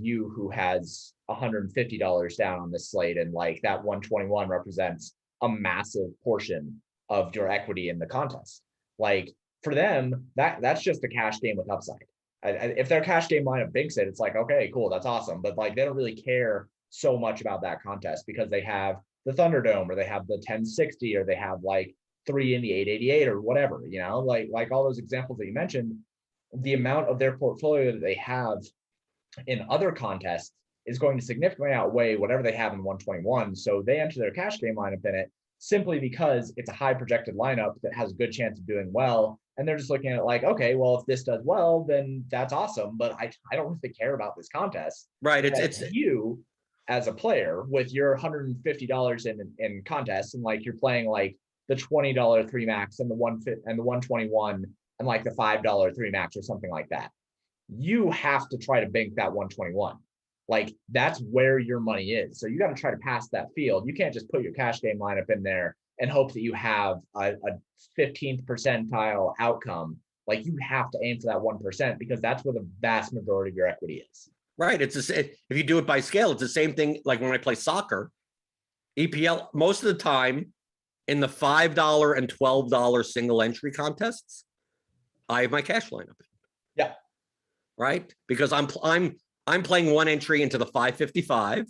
Speaker 2: you who has $150 down on this slate, and like that 121 represents a massive portion of your equity in the contest. Like for them, that's just a cash game with upside. If their cash game lineup binks it, it's like, okay, cool, that's awesome. But like they don't really care so much about that contest because they have the Thunderdome, or they have the 1060, or they have like 3 in the 888 or whatever, like all those examples that you mentioned. The amount of their portfolio that they have in other contests is going to significantly outweigh whatever they have in 121. So they enter their cash game lineup in it simply because it's a high projected lineup that has a good chance of doing well. And they're just looking at it like, okay, well, if this does well, then that's awesome. But I don't really care about this contest.
Speaker 1: Right. It's
Speaker 2: you as a player with your $150 in contests, and like you're playing like the $20 3 max and the 121 and like the $5 3 max or something like that. You have to try to bank that 121. Like that's where your money is. So you got to try to pass that field. You can't just put your cash game lineup in there and hope that you have a 15th percentile outcome. Like you have to aim for that 1%, because that's where the vast majority of your equity is.
Speaker 1: Right. If you do it by scale, it's the same thing. Like when I play soccer, EPL, most of the time in the $5 and $12 single entry contests, I have my cash lineup.
Speaker 2: Yeah.
Speaker 1: Right. Because I'm playing one entry into the 555,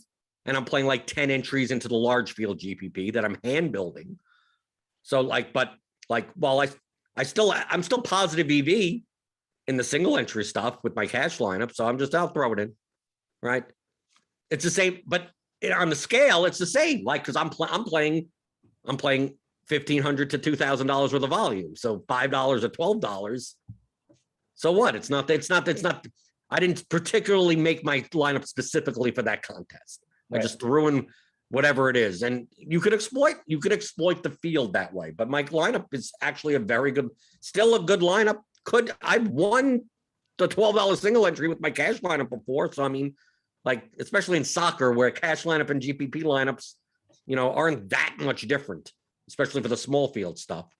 Speaker 1: and I'm playing like 10 entries into the large field GPP that I'm hand building. So while I'm still positive EV in the single entry stuff with my cash lineup. So I'll throw it in. Right. It's the same, but on the scale, it's the same. Like, cause I'm playing $1,500 to $2,000 worth of volume. So $5 or $12. So what? It's not, I didn't particularly make my lineup specifically for that contest. Right. I just threw in whatever it is. And you could exploit the field that way. But my lineup is actually still a good lineup. I've won the $12 single entry with my cash lineup before. So, I mean, like, especially in soccer where cash lineup and GPP lineups, aren't that much different, especially for the small field stuff.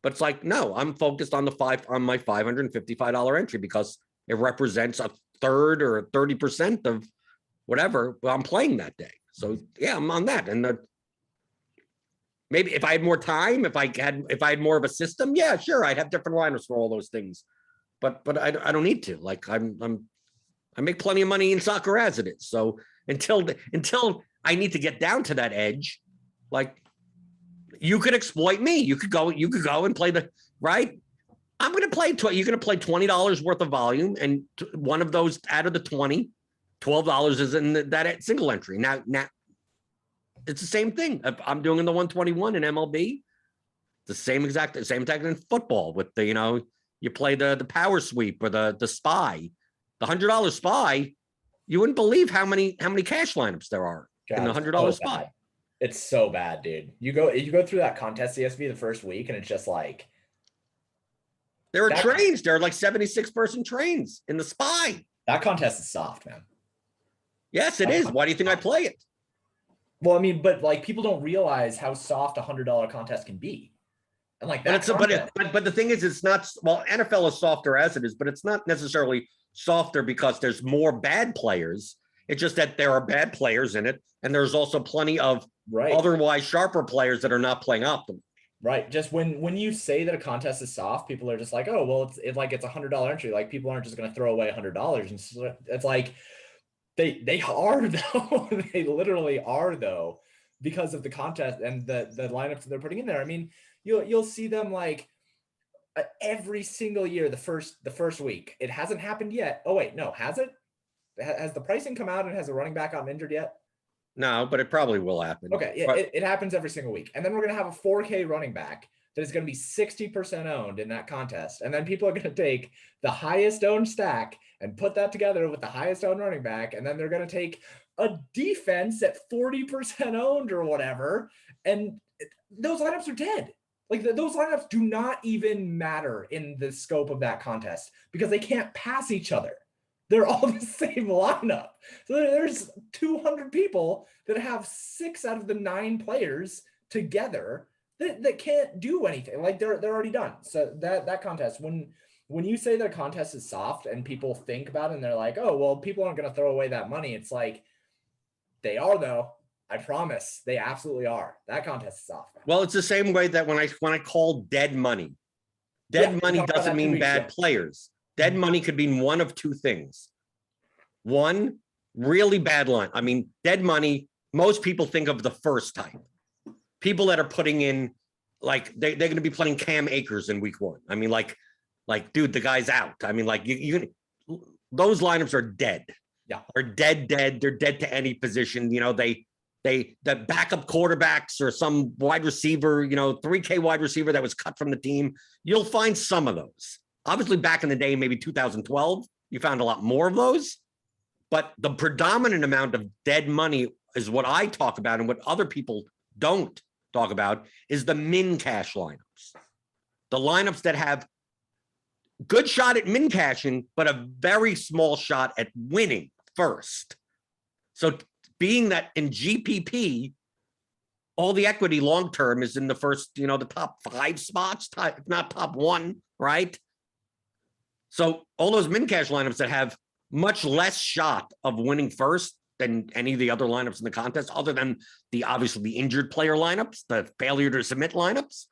Speaker 1: But it's like, no, I'm focused on my $555 entry because it represents a third or 30% of whatever I'm playing that day. So yeah, I'm on that. And maybe if I had more time, if I had more of a system, yeah, sure, I'd have different lineups for all those things. But I don't need to. Like I make plenty of money in soccer as it is. So until I need to get down to that edge, like you could exploit me. You could go and play right. I'm going to play. You're going to play $20 worth of volume, and one of those out of the $12 is in that single entry. Now it's the same thing. I'm doing in the 121 in MLB. The same exact in football with the you play the power sweep or the spy, the $100 spy. You wouldn't believe how many cash lineups there are in the $100 spy.
Speaker 2: Bad. It's so bad, dude. You go through that contest CSV the first week, and it's just like
Speaker 1: there are trains. There are like 76-person trains in the spy.
Speaker 2: That contest is soft, man.
Speaker 1: Yes, it is. Why do you think I play it?
Speaker 2: Well, I mean, but like people don't realize how soft a $100 contest can be. And like that,
Speaker 1: but the thing is, it's not. Well, NFL is softer as it is, but it's not necessarily softer because there's more bad players. It's just that there are bad players in it, and there's also plenty of
Speaker 2: Right.
Speaker 1: otherwise sharper players that are not playing optimal.
Speaker 2: Right. Just when you say that a contest is soft, people are just like, oh, well, it's like it's $100 entry. Like people aren't just going to throw away $100. And so it's like they are though. They literally are though, because of the contest and the lineups that they're putting in there. I mean, you'll see them like every single year the first week. It hasn't happened yet. Oh wait, no, has it? Has the pricing come out and has a running back gotten injured yet?
Speaker 1: No, but it probably will happen.
Speaker 2: Okay, yeah, it happens every single week. And then we're going to have a 4K running back that is going to be 60% owned in that contest. And then people are going to take the highest owned stack and put that together with the highest owned running back. And then they're going to take a defense at 40% owned or whatever. And those lineups are dead. Like those lineups do not even matter in the scope of that contest because they can't pass each other. They're all the same lineup. So there's 200 people that have 6 out of the 9 players together that can't do anything. Like they're already done. So that contest, when you say that a contest is soft and people think about it and they're like, oh, well, people aren't going to throw away that money. It's like, they are though. I promise they absolutely are. That contest is soft.
Speaker 1: Well, it's the same way that when I call dead money doesn't mean bad players. Dead money could mean one of two things. One, really bad line. I mean, dead money, most people think of the first type. People that are putting in, like, they're going to be playing Cam Akers in week 1. I mean, like, dude, the guy's out. I mean, like, those lineups are dead.
Speaker 2: Yeah.
Speaker 1: Are dead. They're dead to any position. You know, the backup quarterbacks or some wide receiver, 3K wide receiver that was cut from the team. You'll find some of those. Obviously, back in the day, maybe 2012, you found a lot more of those. But the predominant amount of dead money is what I talk about, and what other people don't talk about is the min cash lineups. The lineups that have good shot at min cashing, but a very small shot at winning first. So being that in GPP, all the equity long-term is in the first, the top 5 spots, if not top 1, right? So all those min cash lineups that have much less shot of winning first than any of the other lineups in the contest, other than obviously the injured player lineups, the failure to submit lineups,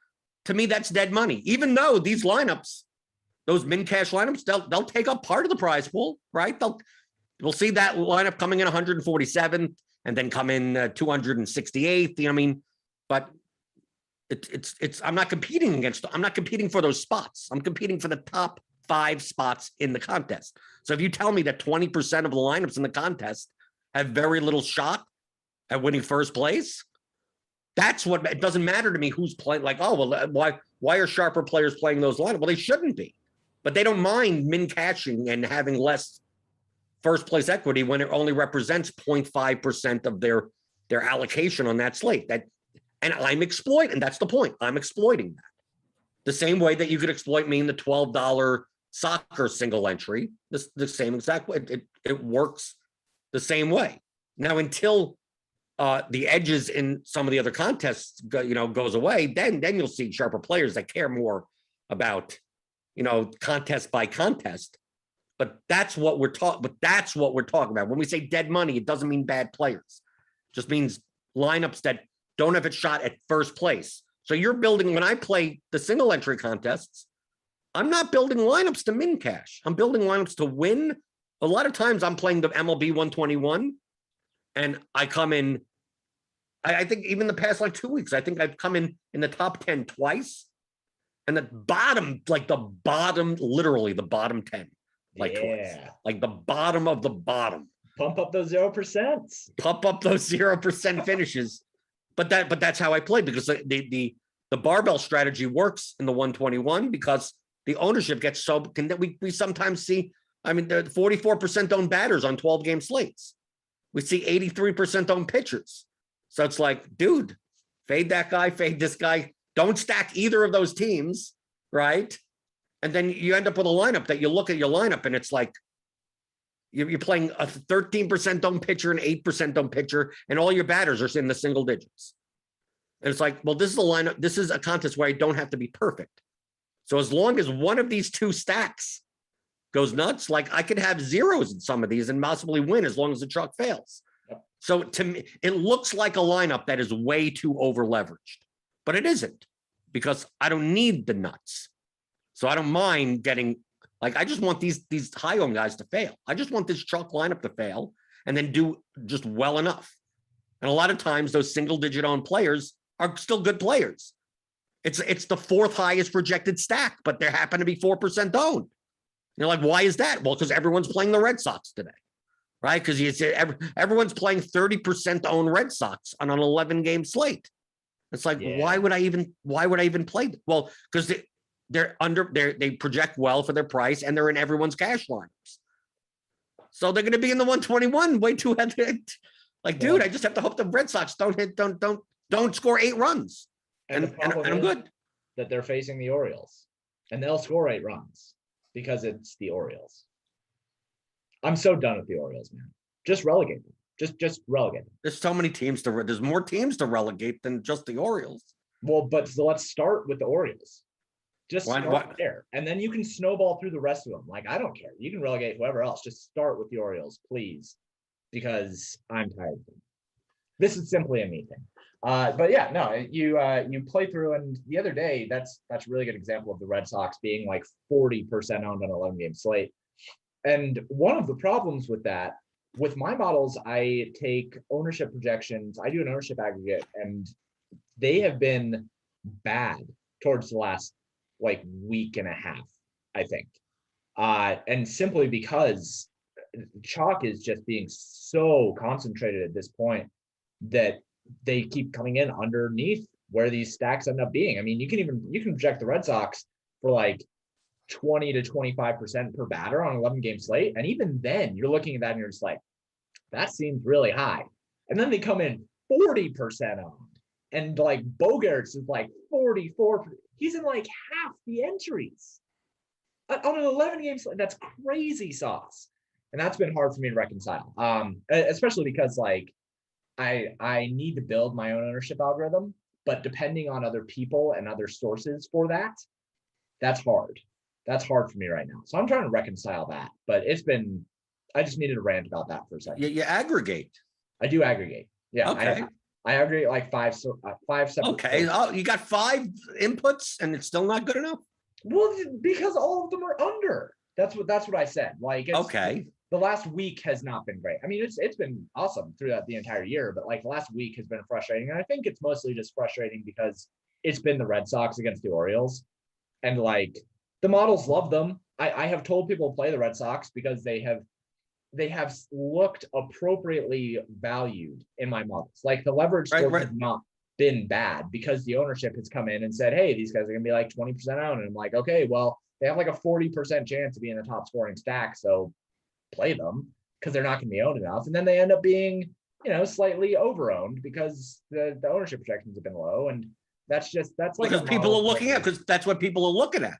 Speaker 1: to me, that's dead money. Even though these lineups, those min cash lineups, they'll take up part of the prize pool, right? We'll see that lineup coming in 147th and then come in 268th. You know what I mean? But I'm not competing for those spots. I'm competing for the top 5 spots in the contest. So if you tell me that 20% of the lineups in the contest have very little shot at winning first place, that's what it doesn't matter to me who's playing. Like, oh, well, why are sharper players playing those lineups? Well, they shouldn't be, but they don't mind min cashing and having less first place equity when it only represents 0.5% of their allocation on that slate. And I'm exploiting. That's the point. I'm exploiting that. The same way that you could exploit me in the $12 soccer single entry, the same exact way. It works the same way. Now, until the edges in some of the other contests, goes away, then you'll see sharper players that care more about, contest by contest. But that's what we're talking about. When we say dead money, it doesn't mean bad players. It just means lineups that don't have a shot at first place. So you're building, when I play the single entry contests, I'm not building lineups to min cash. I'm building lineups to win. A lot of times I'm playing the MLB 121 and I come in, I think even the past 2 weeks, I think I've come in the top 10 twice. And literally the bottom 10. Twice. Like the bottom of the bottom.
Speaker 2: Pump up those 0%.
Speaker 1: Pump up those 0% finishes. But that's how I play, because the barbell strategy works in the 121 because the ownership gets we sometimes see, the 44% owned batters on 12-game slates. We see 83% owned pitchers. So it's like, dude, fade that guy, fade this guy. Don't stack either of those teams, right? And then you end up with a lineup that you look at your lineup and it's like you're playing a 13% owned pitcher and 8% owned pitcher, and all your batters are in the single digits. And it's like, well, this is a lineup. This is a contest where I don't have to be perfect. So as long as one of these two stacks goes nuts, like I could have zeros in some of these and possibly win as long as the chalk fails.
Speaker 2: Yep.
Speaker 1: So to me, it looks like a lineup that is way too over leveraged, but it isn't, because I don't need the nuts. So I don't mind getting, like, I just want these high owned guys to fail. I just want this chalk lineup to fail and then do just well enough. And a lot of times those single digit owned players are still good players. It's the fourth highest projected stack, but they happen to be 4% owned. You're like, why is that? Well, because everyone's playing the Red Sox today, right? Because everyone's playing 30% owned Red Sox on an 11-game slate. It's like, why would I even play them? Well, because they project well for their price and they're in everyone's cash lineups. So they're going to be in the 121 way too ahead. Like, dude, I just have to hope the Red Sox don't score 8 runs. And I'm good.
Speaker 2: That they're facing the Orioles and they'll score 8 runs because it's the Orioles. I'm so done with the Orioles, man. Just relegate them. Just relegate them.
Speaker 1: There's so many teams there's more teams to relegate than just the Orioles.
Speaker 2: Well, but so let's start with the Orioles. Just start there. And then you can snowball through the rest of them. Like, I don't care. You can relegate whoever else. Just start with the Orioles, please. Because I'm tired of them. This is simply a me thing. But yeah, no, you play through, and the other day, that's a really good example of the Red Sox being like 40% owned on an 11-game slate. And one of the problems with that, with my models, I take ownership projections, I do an ownership aggregate, and they have been bad towards the last like week and a half, I think. And simply because chalk is just being so concentrated at this point that they keep coming in underneath where these stacks end up being. I mean, you can project the Red Sox for like 20 to 25% per batter on an 11-game slate. And even then you're looking at that and you're just like, that seems really high. And then they come in 40% owned. And like Bogarts is like 44. He's in like half the entries on an 11-game slate. That's crazy sauce. And that's been hard for me to reconcile. Especially because like, I need to build my own ownership algorithm, but depending on other people and other sources for that, that's hard. That's hard for me right now. So I'm trying to reconcile that, but I just needed to rant about that for a second.
Speaker 1: You aggregate.
Speaker 2: I do aggregate. Yeah.
Speaker 1: Okay.
Speaker 2: I aggregate like five separate.
Speaker 1: Okay. Oh, you got 5 inputs and it's still not good enough?
Speaker 2: Well, because all of them are under. That's what I said. Like,
Speaker 1: okay.
Speaker 2: The last week has not been great. I mean, it's been awesome throughout the entire year, but like the last week has been frustrating. And I think it's mostly just frustrating because it's been the Red Sox against the Orioles. And like the models love them. I have told people to play the Red Sox because they have looked appropriately valued in my models. Like the leverage scores have not been bad because the ownership has come in and said, hey, these guys are going to be like 20% owned. And I'm like, okay, well, they have like a 40% chance to be in the top scoring stack. So play them because they're not going to be owned enough. And then they end up being, slightly over-owned because the ownership projections have been low. And that's like
Speaker 1: because people are looking at, because that's what people are looking at.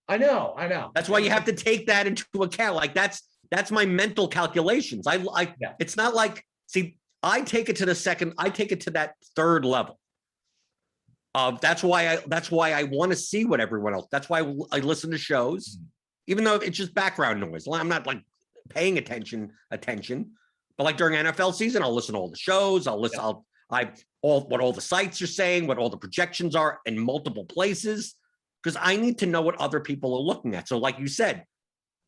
Speaker 2: I know.
Speaker 1: That's why you have to take that into account. Like that's my mental calculations. It's not like, see, I take it to that third level. That's why I want to see what everyone else. That's why I listen to shows, even though it's just background noise. I'm not like paying attention, but like during NFL season, I'll listen to all the shows. I'll listen. What all the sites are saying, what all the projections are in multiple places, because I need to know what other people are looking at. So, like you said,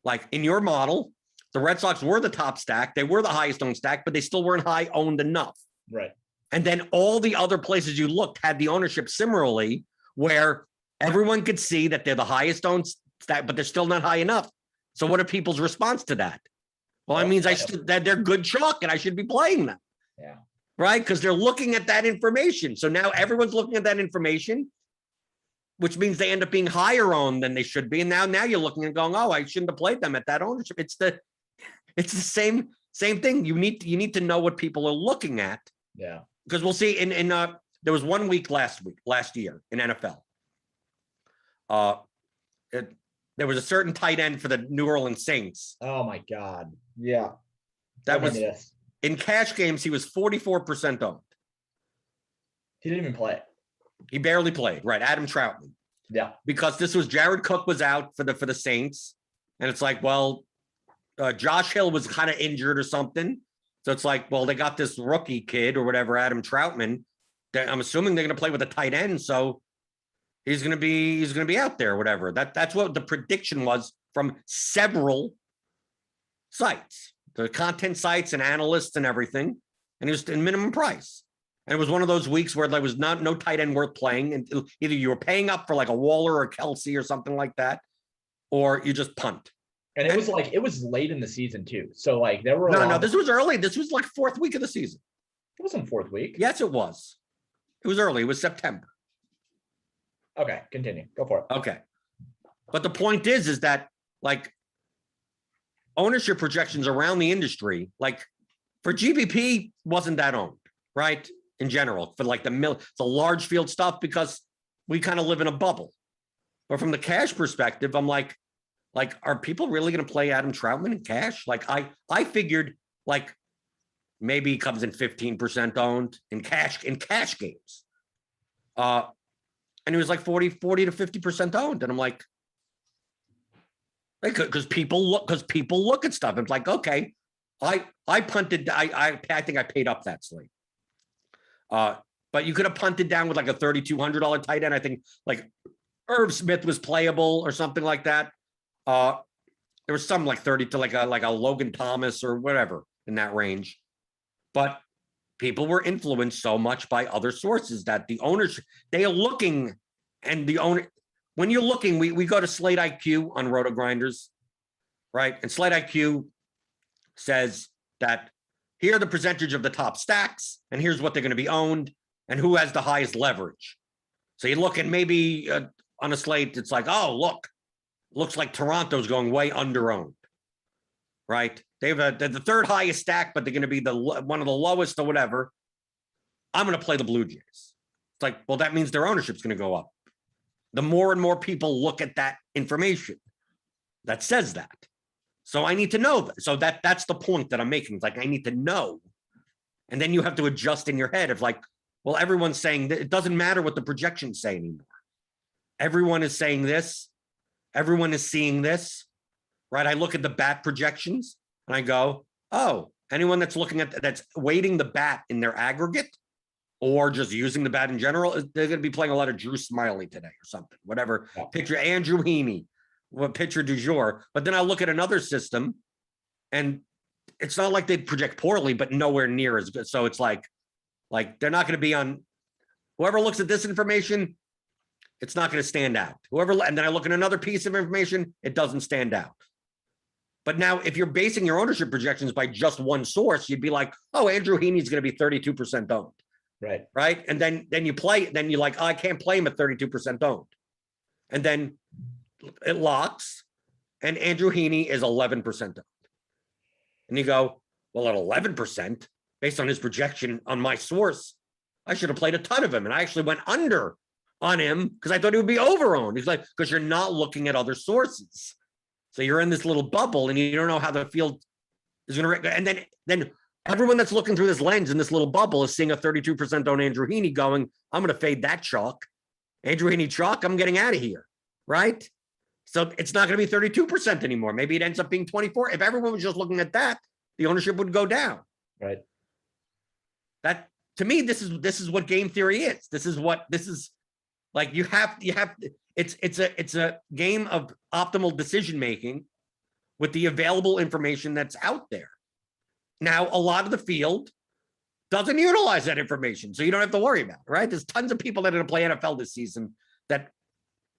Speaker 1: like in your model, the Red Sox were the top stack. They were the highest owned stack, but they still weren't high owned enough.
Speaker 2: Right.
Speaker 1: And then all the other places you looked had the ownership similarly, where everyone could see that they're the highest owned stack, but they're still not high enough. So what are people's response to that? Well, it means that they're good chalk and I should be playing them.
Speaker 2: Yeah.
Speaker 1: Right? Because they're looking at that information. So now everyone's looking at that information, which means they end up being higher owned than they should be. And now you're looking and going, oh, I shouldn't have played them at that ownership. It's the same thing. You need to know what people are looking at.
Speaker 2: Yeah.
Speaker 1: Because we'll see there was 1 week last year in NFL. There was a certain tight end for the New Orleans Saints.
Speaker 2: Oh my God. Yeah.
Speaker 1: That was in cash games. He was 44% owned.
Speaker 2: He didn't even play.
Speaker 1: He barely played. Right. Adam Troutman.
Speaker 2: Yeah.
Speaker 1: Because this was Jared Cook was out for the Saints. And it's like, well, Josh Hill was kind of injured or something. So it's like, well, they got this rookie kid or whatever, Adam Troutman. I'm assuming they're going to play with a tight end. So he's going to be out there or whatever. That's what the prediction was from several sites, the content sites and analysts and everything. And it was in minimum price. And it was one of those weeks where there was no tight end worth playing. And either you were paying up for like a Waller or a Kelsey or something like that, or you just punt.
Speaker 2: And it was late in the season too. So like there were
Speaker 1: no, this was early. This was like fourth week of the season.
Speaker 2: It wasn't fourth week.
Speaker 1: Yes, it was. It was early. It was September.
Speaker 2: Okay, continue. Go for it.
Speaker 1: Okay. But the point is that like ownership projections around the industry, like for GPP wasn't that owned, right? In general, for like the large field stuff, because we kind of live in a bubble. But from the cash perspective, I'm like, are people really going to play Adam Troutman in cash? Like I figured like maybe he comes in 15% owned in cash games. And he was like 40 to 50% owned. And I'm like, because people look at stuff. It's like, okay, I punted. I think I paid up that slate. But you could have punted down with like a $3,200 tight end. I think like Irv Smith was playable or something like that. There was some like 30 to like a Logan Thomas or whatever in that range. But people were influenced so much by other sources that the owners, they are looking, and the owner, when you're looking, we go to Slate IQ on RotoGrinders, right? And Slate IQ says that here are the percentage of the top stacks, and here's what they're going to be owned, and who has the highest leverage. So you look at maybe on a slate, it's like, oh, look, looks like Toronto's going way under-owned, right? They have the third highest stack, but they're going to be one of the lowest or whatever. I'm going to play the Blue Jays. It's like, well, that means their ownership's going to go up. The more and more people look at that information that says that. So I need to know that. So that's the point that I'm making. It's like, I need to know. And then you have to adjust in your head of like, well, everyone's saying that it doesn't matter what the projections say anymore. Everyone is saying this. Everyone is seeing this, right? I look at the bat projections and I go, oh, anyone that's looking at that's weighting the bat in their aggregate or just using the bat in general, they're going to be playing a lot of Drew Smiley today or something, whatever. Yeah. Pitcher Andrew Heaney, what pitcher du jour. But then I look at another system and it's not like they project poorly, but nowhere near as good. So it's like they're not going to be on, whoever looks at this information, it's not going to stand out. And then I look at another piece of information, it doesn't stand out. But now if you're basing your ownership projections by just one source, you'd be like, oh, Andrew Heaney's going to be 32% owned. Right. And then you play, then you're like, oh, I can't play him at 32% owned. And then it locks and Andrew Heaney is 11% owned. And you go, well, at 11%, based on his projection on my source, I should have played a ton of him. And I actually went under on him because I thought he would be over-owned. He's like, because you're not looking at other sources. So you're in this little bubble and you don't know how the field is going to, and then everyone that's looking through this lens in this little bubble is seeing a 32% owned Andrew Heaney going, I'm going to fade that chalk. Andrew Heaney chalk, I'm getting out of here. Right. So it's not going to be 32% anymore. Maybe it ends up being 24. If everyone was just looking at that, the ownership would go down.
Speaker 2: Right.
Speaker 1: That to me, this is what game theory is. This is like you have it's a game of optimal decision making with the available information that's out there. Now, a lot of the field doesn't utilize that information, so you don't have to worry about it, right? There's tons of people that are going to play NFL this season that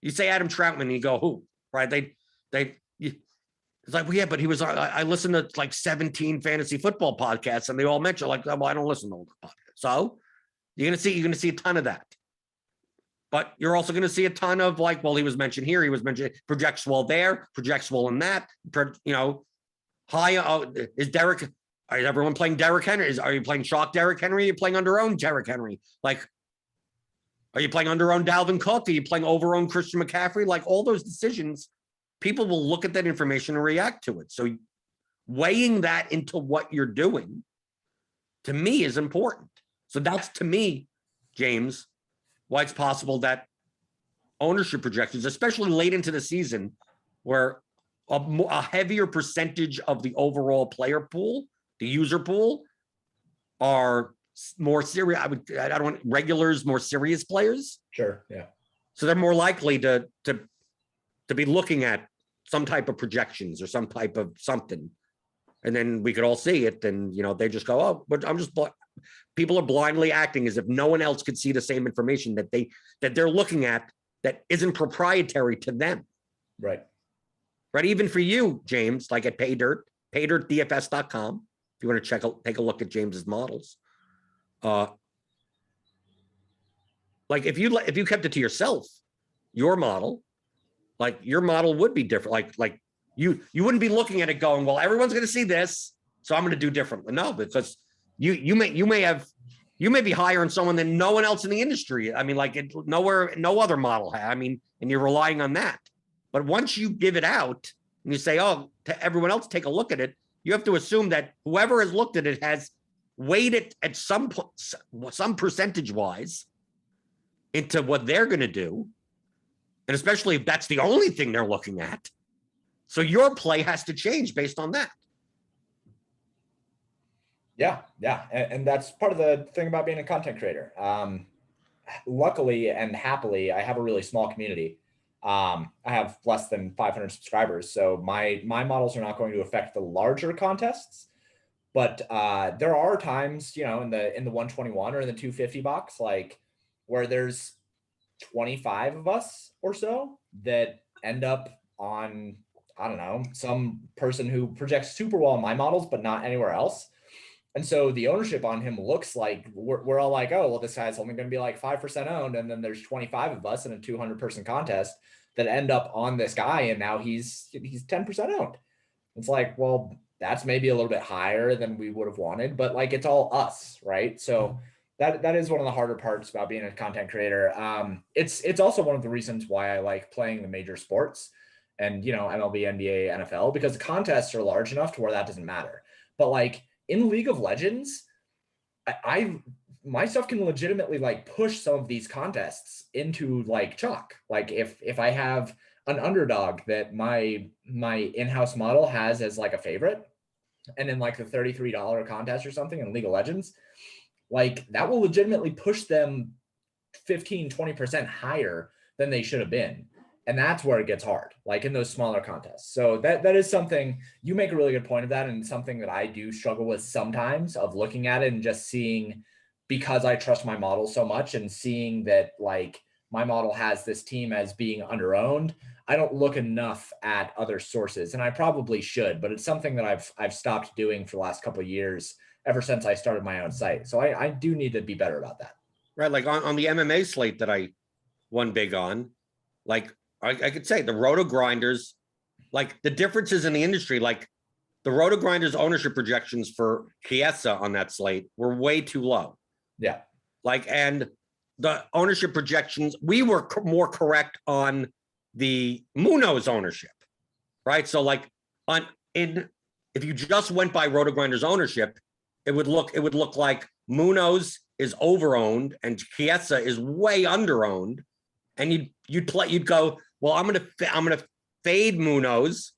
Speaker 1: you say Adam Troutman and you go, who? Right? It's like, well, yeah, but he was, I listened to like 17 fantasy football podcasts and they all mention like, well, I don't listen to all the podcasts. So you're going to see a ton of that. But you're also going to see a ton of like, well, he was mentioned here. He was mentioned projects well there, projects well in that, high. Is everyone playing Derrick Henry? Are you playing chalk Derrick Henry? Are you playing under-owned Derrick Henry? Like, are you playing under-owned Dalvin Cook? Are you playing over-owned Christian McCaffrey? Like all those decisions, people will look at that information and react to it. So weighing that into what you're doing, to me, is important. So that's, to me, James, why it's possible that ownership projections, especially late into the season, where a heavier percentage of the overall player pool, the user pool, are more serious. I don't want regulars, more serious players.
Speaker 2: Sure. Yeah.
Speaker 1: So they're more likely to be looking at some type of projections or some type of something. And then we could all see it. And, they just go, oh, but people are blindly acting as if no one else could see the same information that they're looking at that isn't proprietary to them.
Speaker 2: Right.
Speaker 1: Right. Even for you, James, like at paydirtdfs.com, if you want to take a look at James's models. Like if you kept it to yourself, your model would be different. Like you wouldn't be looking at it going, well, everyone's going to see this, so I'm going to do differently. No, because you may be higher on someone than no one else in the industry. I mean, like no other model has. I mean, and you're relying on that. But once you give it out and you say, oh, to everyone else, take a look at it, you have to assume that whoever has looked at it has weighed it at some percentage wise into what they're going to do. And especially if that's the only thing they're looking at. So your play has to change based on that.
Speaker 2: Yeah. And that's part of the thing about being a content creator. Luckily and happily, I have a really small community. I have less than 500 subscribers. So my models are not going to affect the larger contests. But there are times, in the 121 or in the 250 box, like where there's 25 of us or so that end up on, I don't know, some person who projects super well in my models, but not anywhere else. And so the ownership on him looks like we're all like, oh, well, this guy's only going to be like 5% owned. And then there's 25 of us in a 200 person contest that end up on this guy. And now he's 10% owned. It's like, well, that's maybe a little bit higher than we would have wanted, but like, it's all us. Right. So that is one of the harder parts about being a content creator. It's also one of the reasons why I like playing the major sports and, MLB, NBA, NFL, because the contests are large enough to where that doesn't matter. But like in League of Legends, my stuff can legitimately like push some of these contests into like chalk. Like if I have an underdog that my in-house model has as like a favorite, and in like the $33 contest or something in League of Legends, like that will legitimately push them 15-20% higher than they should have been. And that's where it gets hard, like in those smaller contests. So that is something, you make a really good point of that, and something that I do struggle with sometimes, of looking at it and just seeing, because I trust my model so much and seeing that like my model has this team as being underowned, I don't look enough at other sources, and I probably should, but it's something that I've stopped doing for the last couple of years, ever since I started my own site. So I do need to be better about that. Right.
Speaker 1: Like on the MMA slate that I won big on, like I could say the RotoGrinders, like the differences in the industry, like the RotoGrinders ownership projections for Chiesa on that slate were way too low.
Speaker 2: Yeah.
Speaker 1: Like, and the ownership projections, we were more correct on the Munoz ownership, right? So like if you just went by RotoGrinders ownership, it would look like Munoz is overowned and Chiesa is way underowned, and you'd go, well, I'm gonna fade Munoz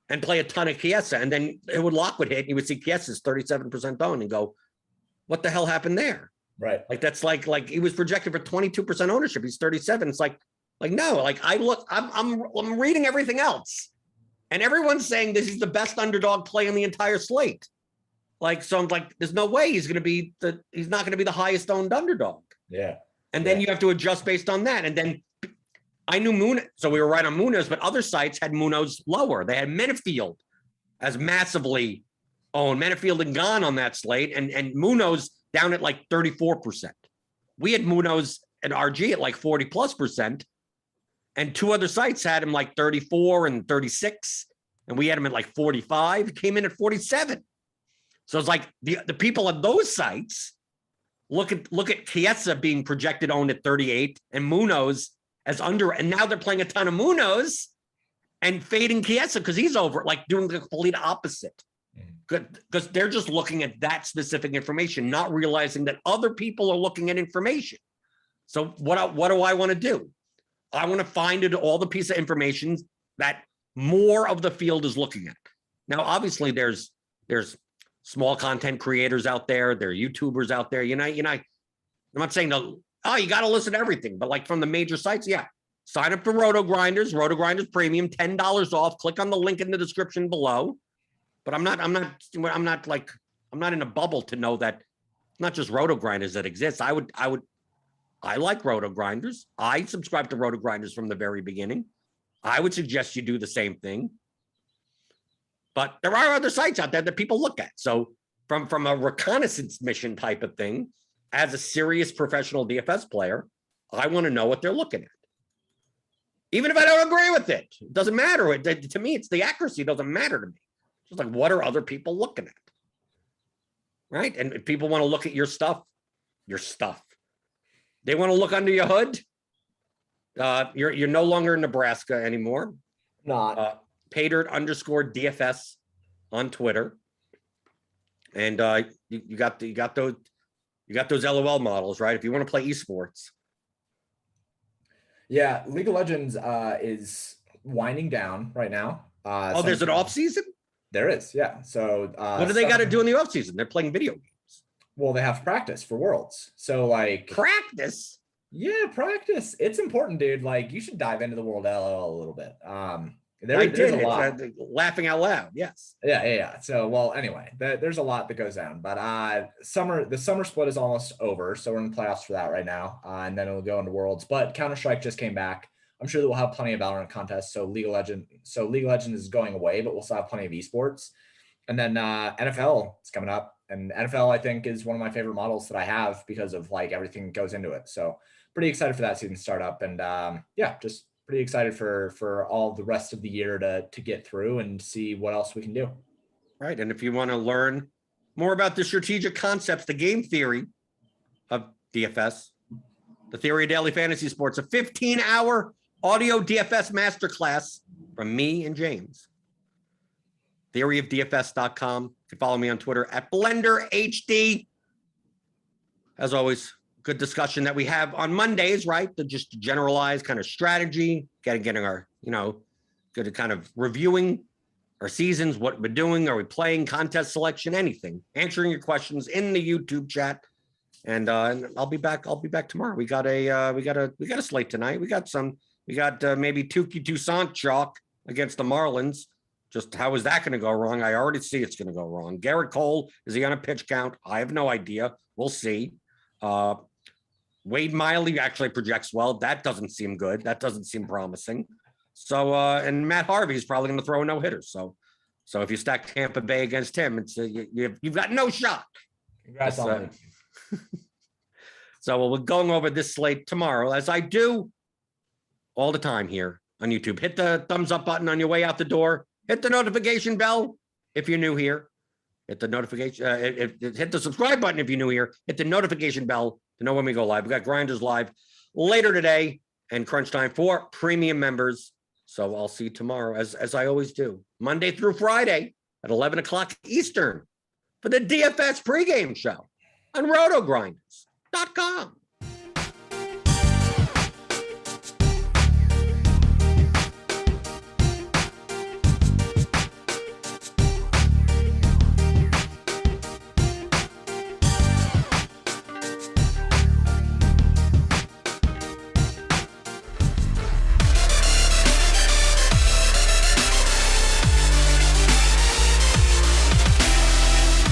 Speaker 1: and play a ton of Chiesa, and then lock would hit, and you would see Chiesa's 37% owned, and go, what the hell happened there?
Speaker 2: Right.
Speaker 1: Like that's like he was projected for 22% ownership. He's 37. It's like no, like I'm reading everything else, and everyone's saying this is the best underdog play on the entire slate. Like, so I'm like, there's no way he's not going to be the highest owned underdog.
Speaker 2: Yeah.
Speaker 1: And then you have to adjust based on that. And then I knew Munoz, so we were right on Munoz, but other sites had Munoz lower. They had Menifield as massively owned. Menifield and Gone on that slate, and Munoz down at like 34%. We had Munoz and RG at like 40+%. And two other sites had him like 34 and 36. And we had him at like 45. He came in at 47. So it's like the people at those sites look at Chiesa being projected owned at 38 and Munoz as under, and now they're playing a ton of Munoz and fading Chiesa because he's over, like doing the complete opposite. Because they're just looking at that specific information, not realizing that other people are looking at information. So what do I want to do? I want to find all the piece of information that more of the field is looking at. Now, obviously, there's small content creators out there. There are YouTubers out there. I'm not saying, you got to listen to everything, but like from the major sites, yeah. Sign up for RotoGrinders Premium, $10 off. Click on the link in the description below. But I'm not in a bubble to know that it's not just RotoGrinders that exists. I like RotoGrinders. I subscribe to RotoGrinders from the very beginning. I would suggest you do the same thing. But there are other sites out there that people look at. So from a reconnaissance mission type of thing, as a serious professional DFS player, I want to know what they're looking at. Even if I don't agree with it, it doesn't matter. To me, it's the accuracy. It doesn't matter to me. Just like, what are other people looking at? Right? And if people want to look at your stuff. They want to look under your hood. You're no longer in Nebraska anymore.
Speaker 2: Not.
Speaker 1: Pater_DFS on Twitter. And you got those LOL models, right? If you want to play esports.
Speaker 2: Yeah, League of Legends is winding down right now.
Speaker 1: There's an off season?
Speaker 2: There is, yeah. So
Speaker 1: what do they got to do in the off season? They're playing video games.
Speaker 2: Well, they have practice for Worlds. So like
Speaker 1: practice.
Speaker 2: Yeah, practice. It's important, dude. Like you should dive into the World LOL a little bit.
Speaker 1: There's a lot. Laughing out loud. Yes.
Speaker 2: Yeah. So, well, anyway, there's a lot that goes down, but the summer split is almost over. So we're in the playoffs for that right now. And then it'll go into Worlds, but Counter-Strike just came back. I'm sure that we'll have plenty of Valorant contests. So League of Legends is going away, but we'll still have plenty of esports. And then NFL is coming up, and NFL, I think, is one of my favorite models that I have because of like everything that goes into it. So pretty excited for that season to start up. And just pretty excited for all the rest of the year to get through and see what else we can do.
Speaker 1: Right. And if you want to learn more about the strategic concepts, the game theory of DFS, the Theory of Daily Fantasy Sports, a 15-hour audio DFS masterclass from me and James. Theoryofdfs.com. You can follow me on Twitter at BlenderHD. As always, good discussion that we have on Mondays, right? To just generalize kind of strategy, getting our, good kind of reviewing our seasons, what we're doing, are we playing, contest selection, anything, answering your questions in the YouTube chat. And I'll be back tomorrow. We got a slate tonight. We got maybe Tukey Toussaint chalk against the Marlins. Just how is that going to go wrong? I already see it's going to go wrong. Garrett Cole, is he on a pitch count? I have no idea. We'll see. Wade Miley actually projects well. That doesn't seem good. That doesn't seem promising. So, and Matt Harvey is probably going to throw a no-hitter. So if you stack Tampa Bay against him, it's you've got no shot.
Speaker 2: Congrats on
Speaker 1: So we're going over this slate tomorrow, as I do all the time here on YouTube. Hit the thumbs up button on your way out the door. Hit the notification bell if you're new here. Hit the notification. Hit the subscribe button if you're new here. Hit the notification bell to know when we go live. We got Grinders live later today and Crunch Time for premium members. So I'll see you tomorrow, as I always do, Monday through Friday at 11 o'clock Eastern for the DFS pregame show on RotoGrinders.com.